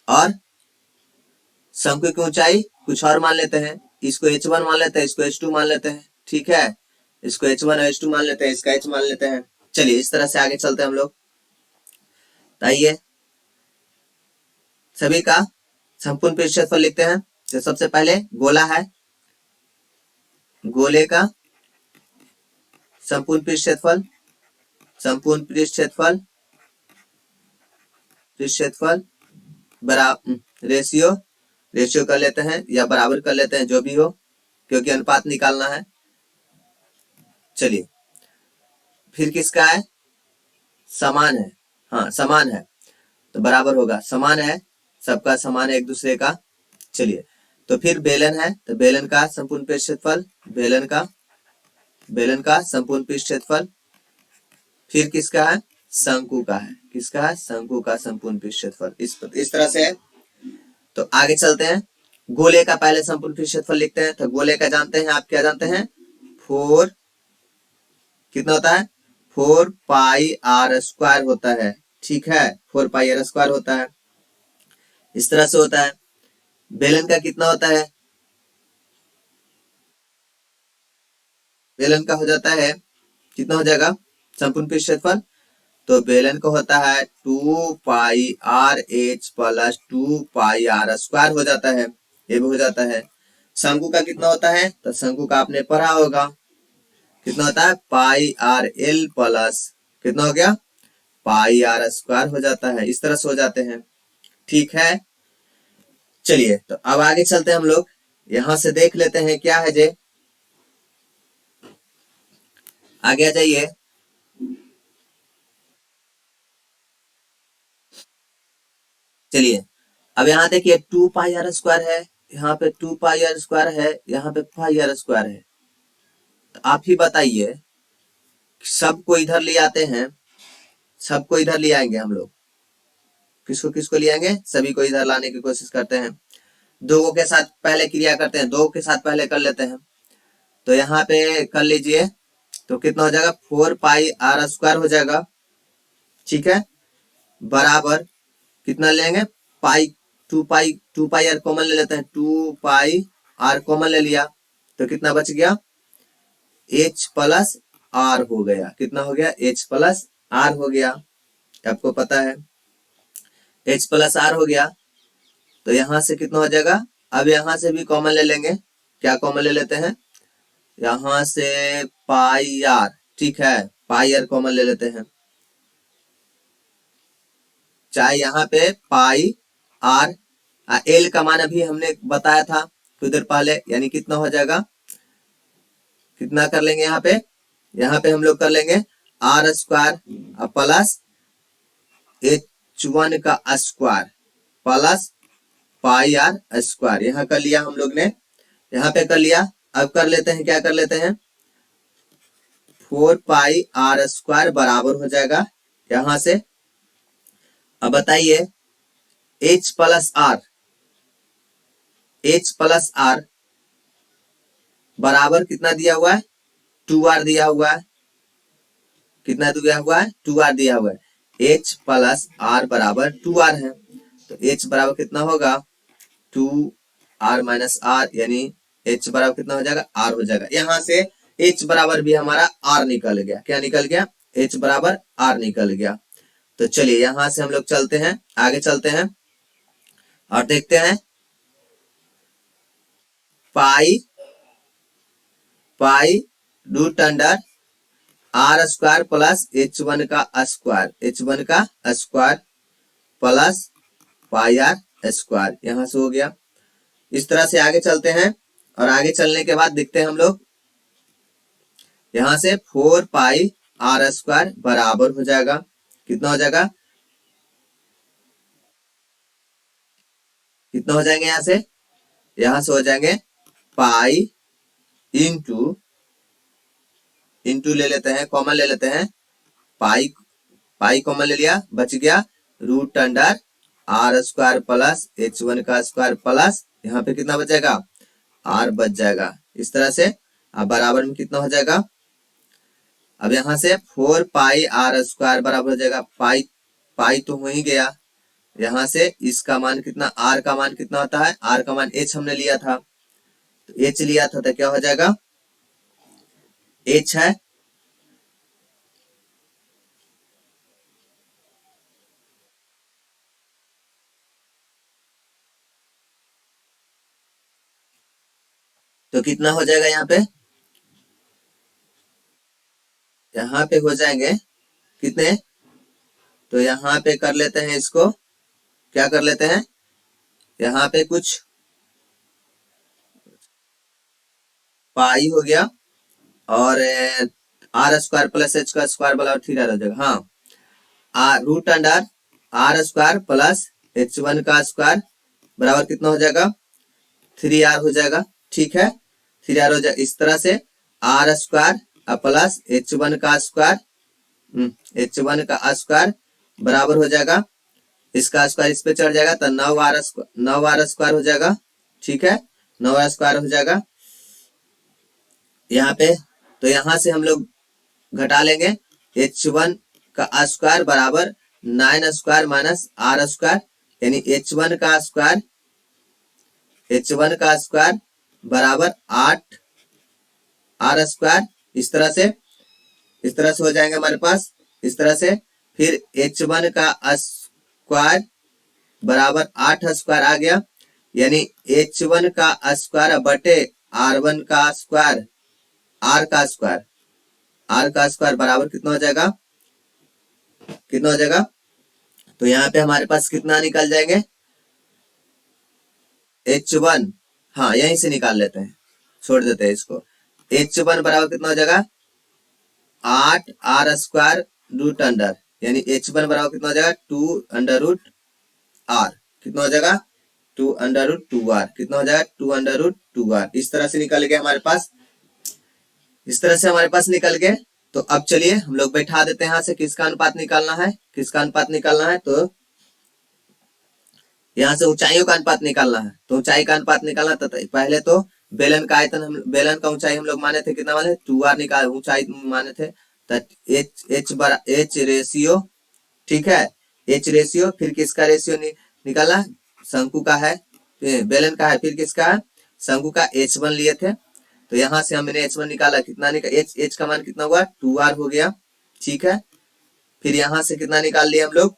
और शंकु की ऊंचाई कुछ और मान लेते हैं, इसको h1 मान लेते हैं, इसको h2 मान लेते हैं, ठीक है। इसको h1 और h2 मान लेते हैं, इसका h मान लेते हैं। चलिए इस तरह से आगे चलते हैं हम लोग। आइए सभी का संपूर्ण पृष्ठ क्षेत्रफल लिखते हैं। तो सबसे पहले गोला है, गोले का संपूर्ण पृष्ठ क्षेत्रफल, संपूर्ण पृष्ठ क्षेत्रफल, पृष्ठ क्षेत्रफल बराबर रेशियो, रेशियो कर लेते हैं या बराबर कर लेते हैं, जो भी हो, क्योंकि अनुपात निकालना है। चलिए, फिर किसका है, समान है, हाँ समान है, तो बराबर होगा, समान है, सबका समान है एक दूसरे का। चलिए, तो फिर बेलन है, तो बेलन का संपूर्ण पृष्ठ क्षेत्रफल, बेलन का संपूर्ण पृष्ठ क्षेत्रफल। फिर किसका है, शंकु का है, किसका है, शंकु का संपूर्ण पृष्ठ क्षेत्रफल। इस तरह से है। तो आगे चलते हैं, गोले का पहले संपूर्ण पृष्ठ क्षेत्रफल लिखते हैं। तो गोले का जानते हैं आप, क्या जानते हैं, 4 कितना होता है, 4 पाई आर स्क्वायर होता है, ठीक है, 4 पाई आर स्क्वायर होता है, इस तरह से होता है। बेलन का कितना होता है, बेलन का हो जाता है, कितना हो जाएगा संपूर्ण पृष्ठ क्षेत्रफल, तो बेलन का होता है 2 pi r h plus 2 pi are square हो जाता है, ये भी हो जाता है। शंकु का कितना होता है, तो शंकु का आपने पढ़ा होगा, कितना होता है, पाई आर एल प्लस कितना हो गया, पाई आर स्क्वायर हो जाता है, इस तरह से हो जाते हैं, ठीक है। चलिए, तो अब आगे चलते हैं हम लोग, यहां से देख लेते हैं क्या है जे, आगे आ जाइए। चलिए, अब यहाँ देखिए 2 पाई आर स्क्वायर है, यहाँ पे 2 पाई आर स्क्वायर है, यहाँ पे पाई आर स्क्वायर है। तो आप ही बताइए, सबको इधर ले आते हैं, सबको इधर ले आएंगे हम लोग, किसको किसको ले आएंगे, सभी को इधर लाने की कोशिश करते हैं। दो के साथ पहले क्रिया करते हैं, दो के साथ पहले कर लेते हैं। तो यहाँ पे कर लीजिए, तो कितना हो जाएगा, 4 पाई आर स्क्वायर हो जाएगा, ठीक है, बराबर कितना लेंगे, पाई 2 पाई आर कॉमन ले लेते हैं, 2 पाई आर कॉमन ले लिया, तो कितना बच गया, h प्लस आर हो गया, कितना हो गया, h प्लस आर हो गया, आपको पता है h प्लस आर हो गया। तो यहां से कितना हो जाएगा, अब यहां से भी कॉमन ले लेंगे, क्या कॉमन ले लेते हैं, यहां से पाई आर, ठीक है, पाई आर कॉमन ले लेते हैं, चाहे यहाँ पे पाई आर, एल का मान अभी हमने बताया था उधर पहले, यानी कितना हो जाएगा, कितना कर लेंगे यहाँ पे हम लोग कर लेंगे आर स्क्वायर प्लस H1 का square plus pi are square. यहाँ कर लिया हम लोग ने, यहाँ पे कर लिया। अब कर लेते हैं, क्या कर लेते हैं, 4 पाई आर स्क्वायर बराबर हो जाएगा यहां से। अब बताइए H प्लस आर बराबर कितना दिया हुआ है, 2r दिया हुआ है। कितना दिया हुआ है, 2r दिया हुआ है। H प्लस आर बराबर 2r है, तो H बराबर कितना होगा, 2r माइनस आर, यानी H बराबर कितना हो जाएगा, r हो जाएगा। यहां से H बराबर भी हमारा r निकल गया। क्या निकल गया, H बराबर r निकल गया। तो चलिए यहां से हम लोग चलते हैं, आगे चलते हैं और देखते हैं pi root under R square plus H1 का square plus pi are square. यहां से हो गया। इस तरह से आगे चलते हैं और आगे चलने के बाद देखते हैं हम लोग, यहां से 4 पाई आर स्क्वायर बराबर हो जाएगा, कितना हो जाएगा, कितना हो जाएंगे, यहां से हो जाएंगे पाई इंटू ले लेते हैं, कॉमन ले लेते हैं, पाई कॉमन ले लिया, बच गया root under R square plus H1 का स्क्वायर प्लस यहाँ पे कितना बचेगा, r बच जाएगा। इस तरह से अब बराबर में कितना हो जाएगा, अब यहाँ से 4 पाई आर स्क्वायर बराबर हो जाएगा, पाई तो हो ही गया। यहाँ से इसका मान कितना, r का मान कितना होता है, r का मान h हमने लिया था, तो h लिया था, तो क्या हो जाएगा, h है तो कितना हो जाएगा, यहाँ पे हो जाएंगे कितने, तो यहाँ पे कर लेते हैं इसको, क्या कर लेते हैं, यहाँ पे कुछ पाई हो गया और आर स्क्वायर प्लस एच का स्क्वायर बराबर 3r हो जाएगा। हाँ, root under R square plus H1 का स्क्वायर बराबर कितना हो जाएगा, 3r हो जाएगा। ठीक है, 3r हो जाएगा। इस तरह से आर स्क्वायर प्लस H1 का स्क्वायर, H1 का स्क्वायर बराबर हो जाएगा, इसका स्क्वायर इस पे चढ़ जाएगा, तो 9r स्क्वायर हो जाएगा। ठीक है, 9r स्क्वायर हो जाएगा यहाँ पे। तो यहां से हम लोग घटा लेंगे, H1 का स्क्वायर बराबर 9 स्क्वायर माइनस आर स्क्वायर, यानी H1 का स्क्वायर बराबर 8 आर स्क्वायर। इस तरह से हो जाएंगे हमारे पास, इस तरह से। फिर H1 का स्क्वायर बराबर 8 स्क्वायर आ गया, यानी H1 का स्क्वायर बटे R1 का स्क्वायर, R का स्क्वायर बराबर कितना हो जाएगा, तो यहाँ पे हमारे पास कितना निकल जाएंगे, H1, हाँ यहीं से निकाल लेते हैं, छोड़ देते हैं इसको। H1 बराबर कितना हो जाएगा, 8 आर स्क्वायर रूट अंडर, यानी H1 बराबर कितना हो जाएगा, 2 अंडर रूट आर, कितना हो जाएगा, 2 अंडर रूट 2r, कितना हो जाएगा, 2 अंडर रूट 2r। इस तरह से निकल गया हमारे पास, इस तरह से हमारे पास निकल गए। तो अब चलिए हम लोग बैठा देते हैं, यहाँ से किसका अनुपात निकालना है, तो यहाँ से ऊंचाइयों का अनुपात निकालना है। तो ऊंचाई का अनुपात निकालना था, पहले तो बेलन का आयतन, बेलन का ऊंचाई हम लोग माने थे, कितना माने, 2r निकाल ऊंचाई माने थे, तो एच रेशियो, ठीक है, एच रेशियो, फिर किसका रेशियो निकाला, शंकु का है, बेलन का है, फिर किसका है, शंकु का H1 लिए थे, तो यहां से हमने H1 निकाला, कितना निकाला, H का मान कितना हुआ, 2r हो गया। ठीक है, फिर यहां से कितना निकाल लिया हम लोग,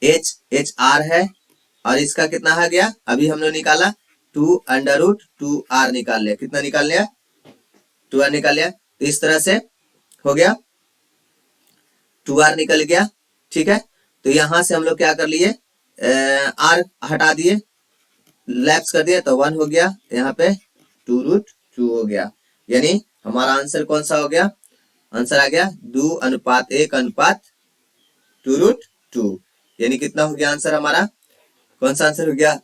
H r है, और इसका कितना आ गया, अभी हम लोग निकाला 2 अंडर रूट 2r निकाल लिया, कितना निकाल लिया, 2r निकाल लिया। तो इस तरह से हो गया, 2r निकल गया। ठीक है, तो यहां से हम लोग क्या कर लिए, r हटा दिए, लैप्स कर दिए, तो 1 हो गया, यहाँ पे 2 रूट 2 हो गया, यानी हमारा आंसर कौन सा हो गया, आंसर आ गया 2:1:2 यानी कितना हो गया आंसर हमारा? कौन सा आंसर हो गया?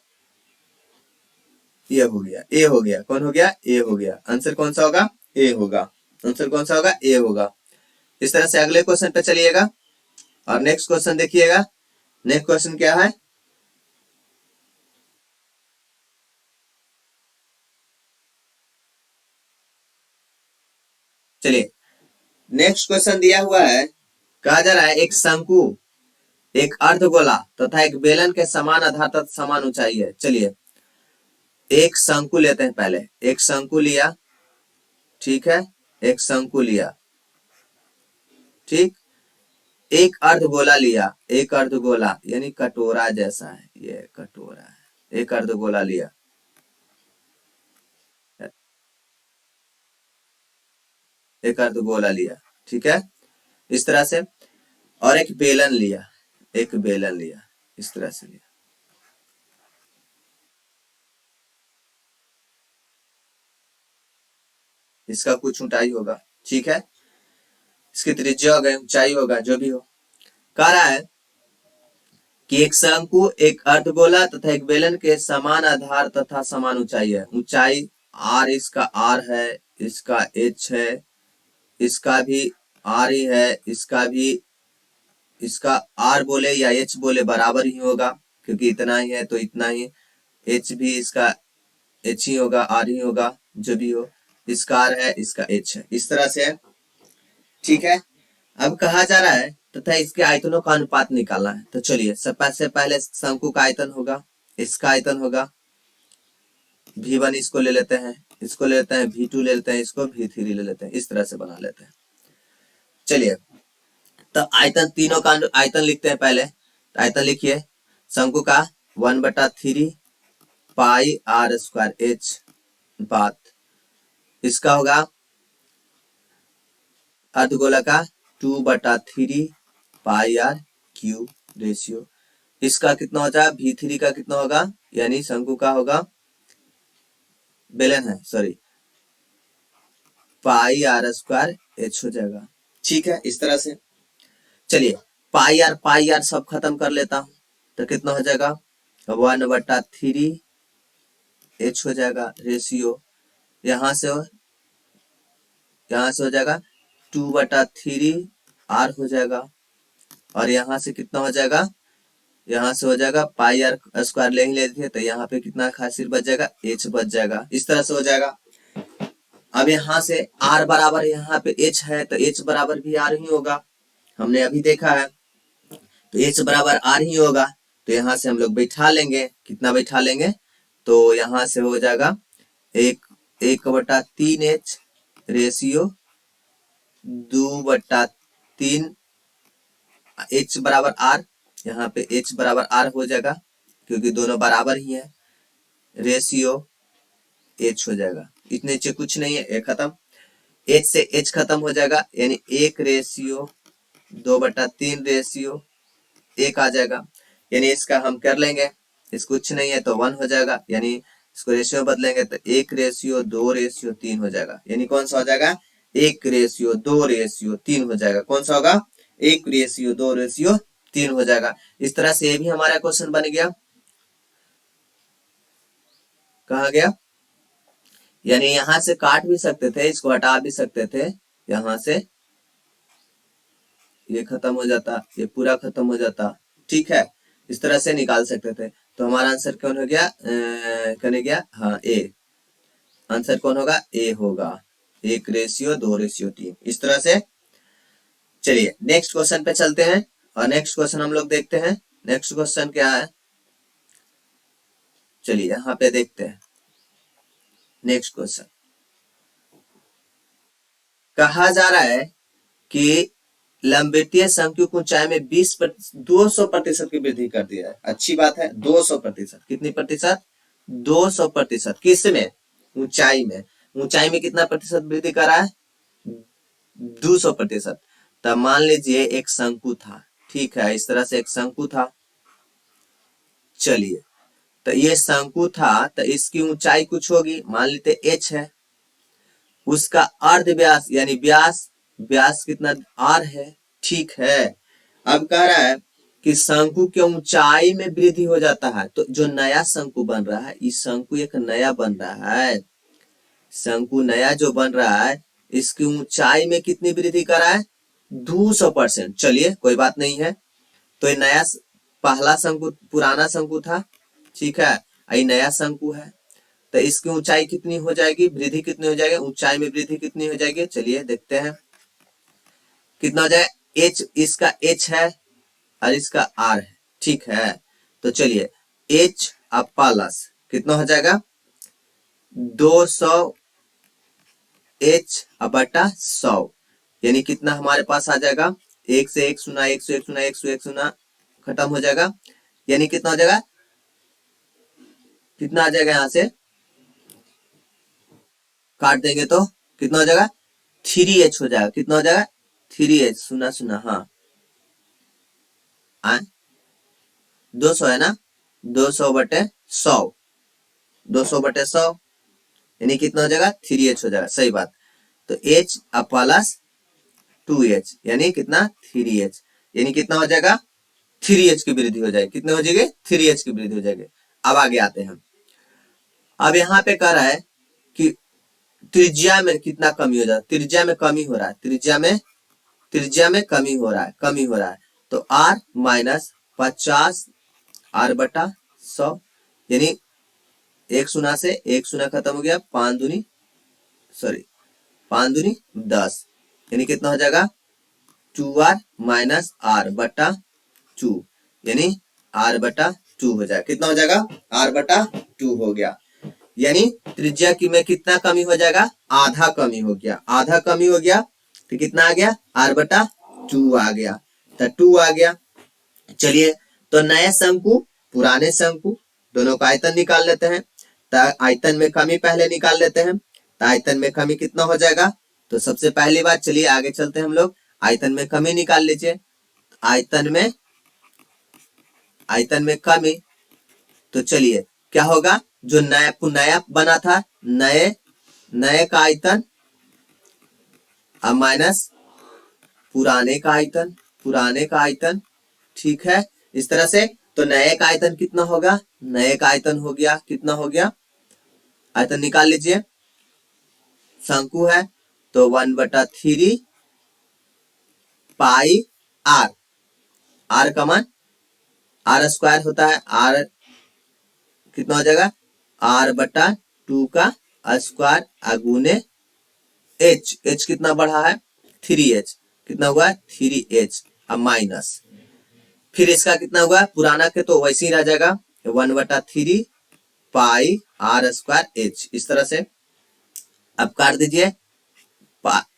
ये हो गया, ए हो गया। कौन हो गया? ए हो गया। आंसर कौन सा होगा? ए होगा। आंसर कौन सा होगा? ए होगा। इस तरह से अगले क्वेश्चन पे चलिएगा और नेक्स्ट क्वेश्चन देखिएगा। नेक्स्ट क्वेश्चन क्या है? चलिए नेक्स्ट क्वेश्चन दिया हुआ है, कहा जा रहा है एक शंकु, एक अर्धगोला तथा एक बेलन के समान आधार तथा समान ऊंचाई है। चलिए एक शंकु लेते हैं। पहले एक शंकु लिया, ठीक है, एक शंकु लिया, ठीक। एक अर्धगोला लिया, एक अर्धगोला यानी कटोरा जैसा है, ये कटोरा है। एक अर्धगोला लिया, एक अर्धगोला लिया, ठीक है, इस तरह से। और एक बेलन लिया, एक बेलन लिया, इस तरह से लिया। इसका कुछ ऊंचाई होगा, ठीक है, इसकी त्रिज्या होगा, ऊंचाई होगा, जो भी हो। कह रहा है कि एक शंकु, एक अर्धगोला तथा एक बेलन के समान आधार तथा समान ऊंचाई है। ऊंचाई आर, इसका आर है, इसका एच है, इसका भी आर ही है, इसका भी, इसका आर बोले या एच बोले बराबर ही होगा, क्योंकि इतना ही है तो इतना ही। एच भी इसका एच ही होगा, आर ही होगा, जो भी हो। इसका आर है, इसका एच है, इस तरह से है, ठीक है। अब कहा जा रहा है तथा इसके आयतनों का अनुपात निकालना है। तो चलिए सबसे पहले शंकु का आयतन होगा, इसका आयतन होगा V1, इसको ले लेते हैं, इसको ले लेते हैं, V2 ले लेते हैं, इसको V3 ले लेते हैं, इस तरह से बना लेते हैं। चलिए तो आयतन, तीनों का आयतन लिखते हैं पहले। तो आयतन लिखिए, शंकु का 1/3 पाई आर स्क्वायर एच बात, इसका होगा अर्धगोला का 2/3 पाई आर क्यू रेशियो। इसका कितना हो जाएगा? V3 का कितना होगा? यानी शंकु का होगा, बेलन है sorry, pi are square H हो जाएगा, ठीक है, इस तरह से। चलिए पाई आर सब खत्म कर लेता हूं, तो कितना हो जाएगा? 1/3 एच हो जाएगा रेशियो, यहां से हो जाएगा 2/3 आर हो जाएगा, और यहाँ से कितना हो जाएगा? यहाँ से हो जाएगा पाई आर स्क्वायर ले ही लेते थे, तो यहाँ पे कितना खासिर बच जाएगा? एच बच जाएगा, इस तरह से हो जाएगा। अब यहाँ से आर बराबर यहाँ पे एच है, तो एच बराबर भी आर ही होगा, हमने अभी देखा है, तो एच बराबर आर ही होगा। तो यहाँ से हम लोग बैठा लेंगे, कितना बैठा लेंगे? तो यहाँ से हो जाएगा 1/3 एच रेशियो 2/3 एच बराबर आर, यहाँ पे एच बराबर आर हो जाएगा, क्योंकि दोनों बराबर ही है, रेशियो एच हो जाएगा। इतने नीचे कुछ नहीं है, ए खत्म, एच से एच खत्म हो जाएगा, यानी 1/2/3 रेशियो 1 आ जाएगा। यानी इसका हम कर लेंगे, इस कुछ नहीं है तो 1 हो जाएगा, यानी इसको रेशियो बदलेंगे तो 1/2/3 हो जाएगा। यानी कौन सा हो जाएगा? 1/2/3 हो जाएगा। कौन सा होगा? 1/2/3 हो जाएगा। इस तरह से ये भी हमारा क्वेश्चन बन गया। कहा गया? यानी यहां से काट भी सकते थे, इसको हटा भी सकते थे, यहां से ये खत्म हो जाता, ये पूरा खत्म हो जाता, ठीक है, इस तरह से निकाल सकते थे। तो हमारा आंसर कौन हो गया? कौन हो गया? हाँ, ए। आंसर कौन होगा? ए होगा, 1/2/3, इस तरह से। चलिए नेक्स्ट क्वेश्चन पे चलते हैं और नेक्स्ट क्वेश्चन हम लोग देखते हैं। नेक्स्ट क्वेश्चन क्या है? चलिए यहाँ पे देखते हैं नेक्स्ट क्वेश्चन। कहा जा रहा है कि लंबवृत्तीय शंकु की ऊंचाई में 200% की वृद्धि कर दिया है। अच्छी बात है, 200%। कितनी प्रतिशत? 200%। किस में? ऊंचाई में। ऊंचाई में कितना प्रतिशत वृद्धि करा है? 200%। तब मान लीजिए एक शंकु था, ठीक है, इस तरह से एक शंकु था। चलिए तो ये शंकु था, तो इसकी ऊंचाई कुछ होगी, मान लेते एच है, उसका अर्ध व्यास यानी व्यास व्यास कितना आर है, ठीक है। अब कह रहा है कि शंकु की ऊंचाई में वृद्धि हो जाता है, तो जो नया शंकु बन रहा है, इस शंकु एक नया बन रहा है, शंकु नया जो बन रहा है, इसकी ऊंचाई में कितनी वृद्धि कर रहा है, 200%। चलिए कोई बात नहीं है। तो ये नया पहला शंकु पुराना शंकु था, ठीक है, ये नया शंकु है, तो इसकी ऊंचाई कितनी हो जाएगी, वृद्धि कितनी हो जाएगी, ऊंचाई में वृद्धि कितनी हो जाएगी, चलिए देखते हैं कितना हो जाएगा। एच, इसका एच है और इसका आर है, ठीक है। तो चलिए एच अब प्लस कितना हो जाएगा, 200 एच अब बटा 100, यानी कितना हमारे पास आ जाएगा, एक से एक सुना, एक से एक सुना, एक से एक सुना, खत्म हो जाएगा, यानी कितना हो जाएगा, कितना आ जाएगा, यहां से काट देंगे तो कितना हो जाएगा, 3h हो जाएगा, कितना हो जाएगा, 3h, सुना सुना, हाँ 200 है ना, 200/100, 200/100 यानी कितना हो जाएगा, 3h हो जाएगा, सही बात। तो h अब प्लस 2h यानी कितना, 3h, यानी कितना हो जाएगा, 3h की वृद्धि हो जाएगी, कितने हो जाएगी, 3h की वृद्धि हो जाएगी। अब आगे आते हैं, अब यहाँ पे कह रहा है कि त्रिज्या में कितना कमी हो जाए, त्रिज्या में कमी हो रहा है, त्रिज्या में कमी हो रहा है, कमी हो रहा है, तो r माइनस 50 r/100, यानी एक सुना से एक सुना खत्म हो गया, 5 दूनी 10, यानी कितना हो जाएगा, 2r माइनस r/2, यानी r/2 हो जाएगा, कितना हो जाएगा, r/2 हो गया, यानी त्रिज्या की में कितना कमी हो जाएगा, आधा कमी हो गया, आधा कमी हो गया, तो कितना आ गया, r/2 आ गया, तो 2 आ गया। चलिए तो नए शंकु पुराने शंकु दोनों का आयतन निकाल लेते हैं, तो आयतन में कमी पहले निकाल लेते हैं, तो आयतन में कमी कितना हो जाएगा, तो सबसे पहली बात, चलिए आगे चलते हैं हम लोग, आयतन में कमी निकाल लीजिए, आयतन में कमी, तो चलिए क्या होगा, जो नया नया बना था, नए नए का आयतन अब माइनस पुराने का आयतन, ठीक है, इस तरह से। तो नए का आयतन कितना होगा, नए का आयतन हो गया, कितना हो गया, आयतन निकाल लीजिए, शंकु है तो 1/3 पाई आर, आर का मान आर स्क्वायर होता है, आर कितना हो जाएगा, r/2 का स्क्वायर अगुने एच, एच कितना बढ़ा है, 3h, कितना हुआ, 3h, अब माइनस, फिर इसका कितना हुआ, पुराना के तो वैसे ही रह जाएगा, 1/3 पाई r²h, इस तरह से। अब काट दीजिए,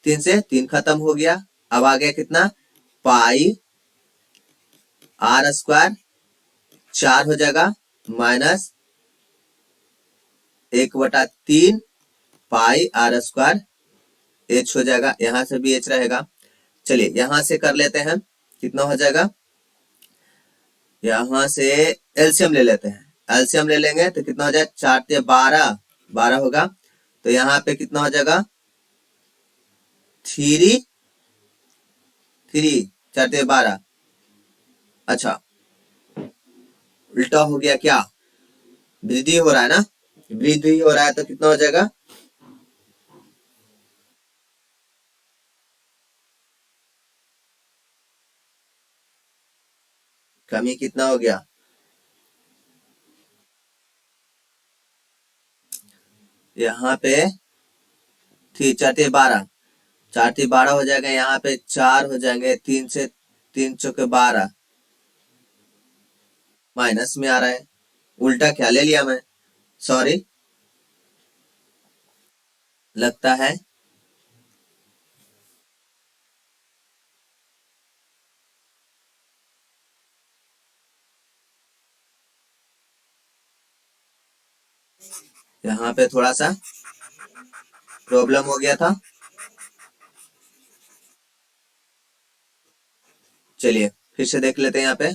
3 से 3 खत्म हो गया, अब आ गया कितना, पाई r², 4 हो जाएगा, माइनस 1/3 पाई r²h हो जाएगा, यहां से भी h रहेगा। चलिए यहां से कर लेते हैं, कितना हो जाएगा, यहां से एलसीएम ले लेते हैं, एलसीएम ले लेंगे तो कितना हो जाएगा, 4 से 12, 12 होगा, तो यहाँ पे कितना हो जाएगा, 3 4 से 12, अच्छा उल्टा हो गया क्या, वृद्धि हो रहा है ना, वृद्धि हो रहा है तो कितना हो जाएगा, कमी कितना हो गया, यहाँ पे 4 से 12, 4 से 12 हो जाएगा, यहाँ पे 4 हो जाएंगे, 3 से 3 चौके 12, माइनस में आ रहा है, उल्टा क्या ले लिया मैं, सॉरी, लगता है यहाँ पे थोड़ा सा प्रॉब्लम हो गया था। चलिए फिर से देख लेते हैं यहाँ पे,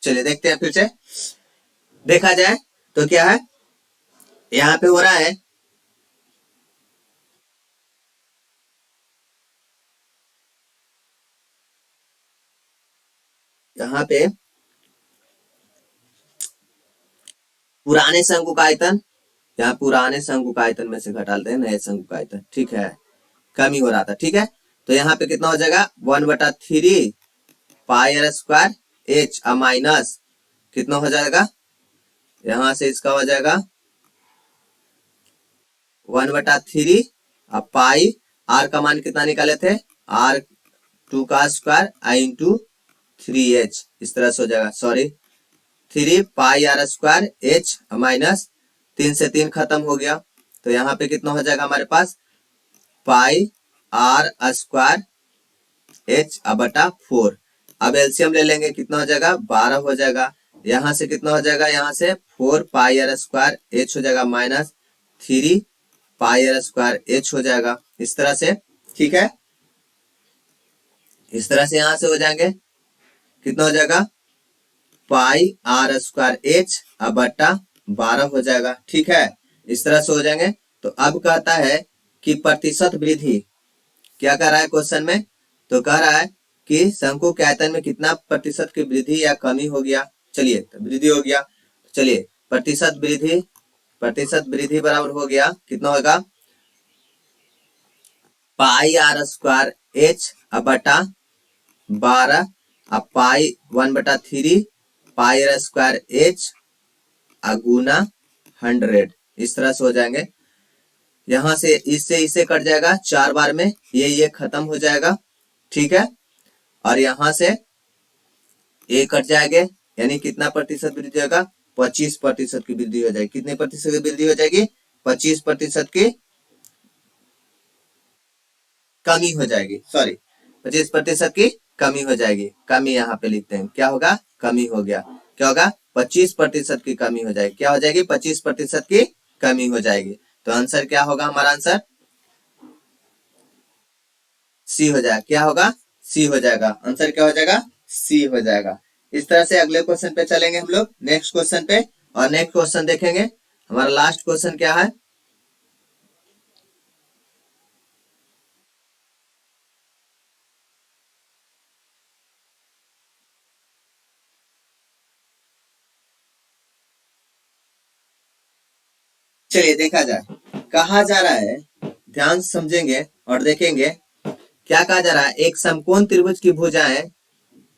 चलिए देखते हैं फिर से, देखा जाए तो क्या है यहाँ पे हो रहा है, यहाँ पे पुराने शंकु का आयतन, यहाँ पुराने शंकु का आयतन में से घटाते हैं नए शंकु का आयतन, ठीक है, कमी हो रहा था, ठीक है। तो यहाँ पे कितना हो जाएगा 1/3 पाई आर स्क्वायर एच माइनस कितना हो जाएगा, यहाँ से इसका हो जाएगा 1/3 अब पाई, आर का मान कितना निकाले थे, आर 2 का स्क्वायर आई इंटू 3h, इस तरह से हो जाएगा, sorry 3 pi are square H minus 3 से 3 खत्म हो गया, तो यहाँ पे कितना हो जाएगा हमारे पास पाई आर स्क्वायर एच बटा 4। अब एलसीएम ले लेंगे, कितना हो जाएगा 12 हो जाएगा, यहाँ से कितना हो जाएगा, यहाँ से 4 पाई आर स्क्वायर एच हो जाएगा minus 3 pi are square H हो जाएगा, इस तरह से, ठीक है। इस तरह से यहाँ से हो जाएंगे, कितना हो जाएगा पाई आर स्क्वायर एच बटा 12 हो जाएगा, ठीक है, इस तरह से हो जाएंगे। तो अब कहता है कि प्रतिशत वृद्धि, क्या कह रहा है क्वेश्चन में, तो कह रहा है कि शंकु के आयतन में कितना प्रतिशत की वृद्धि या कमी हो गया, चलिए तो वृद्धि हो गया, चलिए प्रतिशत वृद्धि बराबर हो गया, कितना होगा पाई आर स्क्वायर एच बटा 12 अब पाई 1/3 पाई आर स्क्वायर एच गुना 100, इस तरह से हो जाएंगे। यहां से इससे इसे कट जाएगा 4 बार में, ये खत्म हो जाएगा, ठीक है, और यहां से ये कट जाएंगे, यानी कितना प्रतिशत वृद्धि होगा 25% की वृद्धि हो जाएगी, कितने प्रतिशत की वृद्धि हो जाएगी 25% की कमी हो जाएगी, सॉरी 25% की कमी हो जाएगी, कमी यहाँ पे लिखते हैं, क्या होगा कमी हो गया, क्या होगा 25% की कमी हो जाएगी, क्या हो जाएगी 25% की कमी हो जाएगी। तो आंसर क्या होगा, हमारा आंसर सी हो जाएगा, क्या होगा सी हो जाएगा, आंसर क्या हो जाएगा सी हो जाएगा। इस तरह से अगले क्वेश्चन पे चलेंगे हम लोग, नेक्स्ट क्वेश्चन पे, और नेक्स्ट क्वेश्चन देखेंगे, हमारा लास्ट क्वेश्चन क्या है, चलिए देखा जाए, कहा जा रहा है, ध्यान समझेंगे और देखेंगे, क्या कहा जा रहा है, एक समकोण त्रिभुज की भुजाएं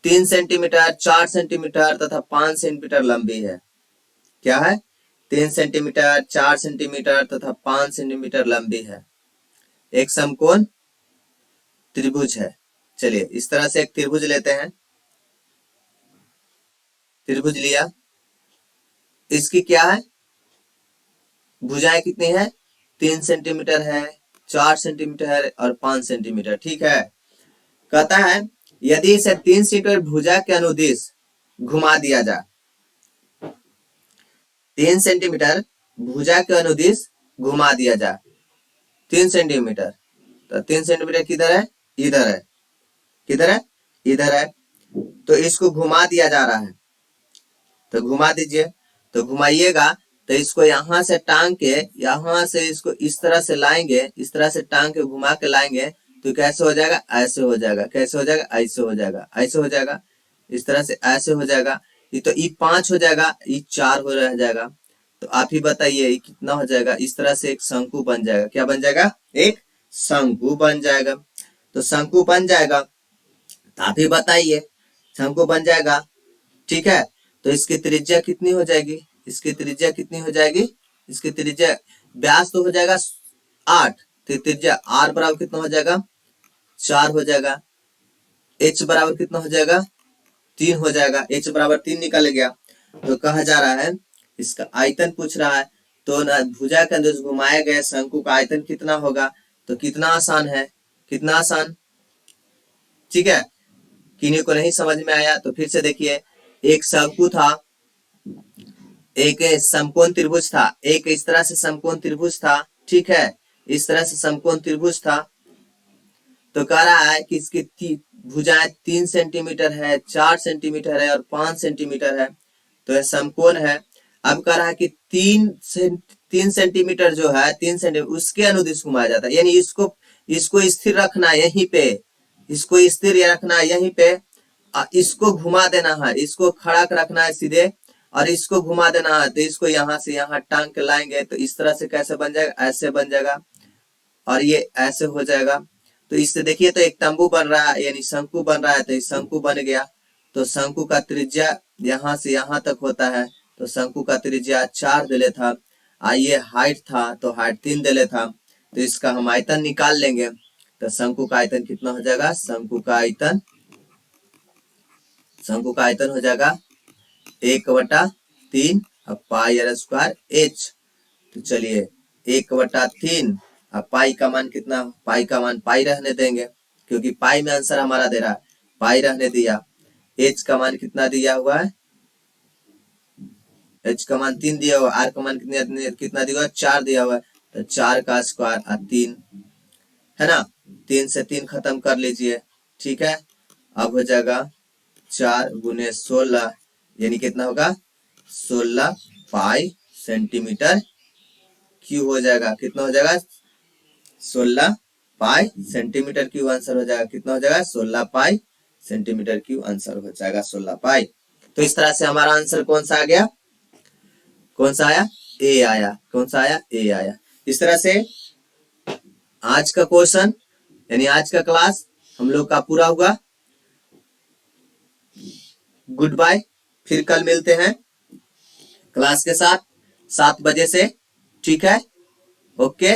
3 सेंटीमीटर 4 सेंटीमीटर तथा 5 सेंटीमीटर लंबी है, क्या है 3 सेंटीमीटर 4 सेंटीमीटर तथा 5 सेंटीमीटर लंबी है, एक समकोण त्रिभुज है। चलिए इस तरह से एक त्रिभुज लेते हैं, त्रिभुज लिया, इसकी क्या है भुजाएं कितनी है 3 सेंटीमीटर है 4 सेंटीमीटर है और 5 सेंटीमीटर, ठीक है। कहता है यदि इसे 3 सेंटीमीटर भुजा के अनुदिश घुमा दिया जाए, 3 सेंटीमीटर भुजा के अनुदिश घुमा दिया जाए, 3 सेंटीमीटर, तो 3 सेंटीमीटर किधर है, इधर है, किधर है इधर है, तो इसको घुमा दिया जा रहा है, तो घुमा दीजिए, तो घुमाइएगा, तो इसको यहां से टांग के यहां से इसको इस तरह से लाएंगे, इस तरह से टांग के घुमा के लाएंगे, तो कैसे हो जाएगा ऐसे हो जाएगा, कैसे हो जाएगा ऐसे हो जाएगा, ऐसे हो जाएगा, इस तरह से ऐसे हो जाएगा, ये तो ई 5 हो जाएगा, ई 4 हो रह जाएगा, तो आप ही बताइए कितना हो जाएगा, इस तरह से एक शंकु बन जाएगा, क्या बन जाएगा एक शंकु बन जाएगा। तो शंकु बन जाएगा, तो आप ही बताइए शंकु बन जाएगा, ठीक है। तो इसकी त्रिज्या कितनी हो जाएगी, इसकी त्रिज्या कितनी हो जाएगी, इसकी त्रिज्या व्यास तो हो जाएगा 8, तो त्रिज्या आर बराबर कितना हो जाएगा 4 हो जाएगा, एच बराबर कितना हो जाएगा 3 हो जाएगा, एच बराबर 3 निकल गया। तो कहा जा रहा है इसका आयतन पूछ रहा है, तो ना भुजा के अंदर घुमाए गए शंकु का आयतन कितना होगा, तो कितना आसान है, कितना आसान, ठीक है। किन्हीं को नहीं समझ में आया तो फिर से देखिए, एक शंकु था, एक समकोण त्रिभुज था, एक इस तरह से समकोण त्रिभुज था, ठीक है, इस तरह से समकोण त्रिभुज था, तो कह रहा है कि इसकी भुजाएं 3 सेंटीमीटर है 4 सेंटीमीटर है और 5 सेंटीमीटर है, तो यह समकोण है। अब कह रहा है कि 3 सेंटीमीटर जो है 3 सेंटीमीटर उसके अनुदिश घुमाया जाता है, यानी इसको इसको स्थिर रखना यहीं पे, इसको स्थिर रखना यहीं पे, इसको घुमा देना है, इसको खड़ा रखना है सीधे और इसको घुमा देना है। तो इसको यहाँ से यहाँ टांग के लाएंगे तो इस तरह से कैसे बन जाएगा, ऐसे बन जाएगा और ये ऐसे हो जाएगा। तो इससे देखिए तो एक तंबू बन रहा है, यानी शंकु बन रहा है। तो शंकु बन गया, तो शंकु का त्रिज्या यहाँ से यहाँ तक होता है, तो शंकु का त्रिज्या 4 दे था। ये हाइट था तो हाइट 3 दे था। तो इसका हम आयतन निकाल लेंगे। तो शंकु का आयतन कितना हो जाएगा, शंकु का आयतन हो जाएगा 1/3 पाई आर स्क्वायर एच। तो चलिए 1/3 अब पाई का मान कितना, पाई का मान पाई रहने देंगे क्योंकि पाई में आंसर हमारा दे रहा है, पाई रहने दिया। एच का मान कितना दिया हुआ है, एच का मान 3 दिया हुआ, आर का मान कितना दिया हुआ, 4 दिया हुआ है। तो 4 का स्क्वायर और 3 है ना, 3 से 3 खत्म कर लीजिए, ठीक है। अब हो जाएगा 4 गुने 16 यानी कितना होगा 16 पाई सेंटीमीटर क्यूब हो जाएगा। कितना हो जाएगा 16 पाई सेंटीमीटर क्यूब आंसर हो जाएगा। कितना हो जाएगा 16 पाई सेंटीमीटर क्यूब आंसर हो जाएगा 16 पाई। तो इस तरह से हमारा आंसर कौन सा आ गया, कौन सा आया, ए आया। कौन सा आया, ए आया। इस तरह से आज का क्वेश्चन यानी आज का क्लास हम लोग का पूरा हुआ। गुड बाय, फिर कल मिलते हैं क्लास के साथ 7 बजे से, ठीक है, ओके।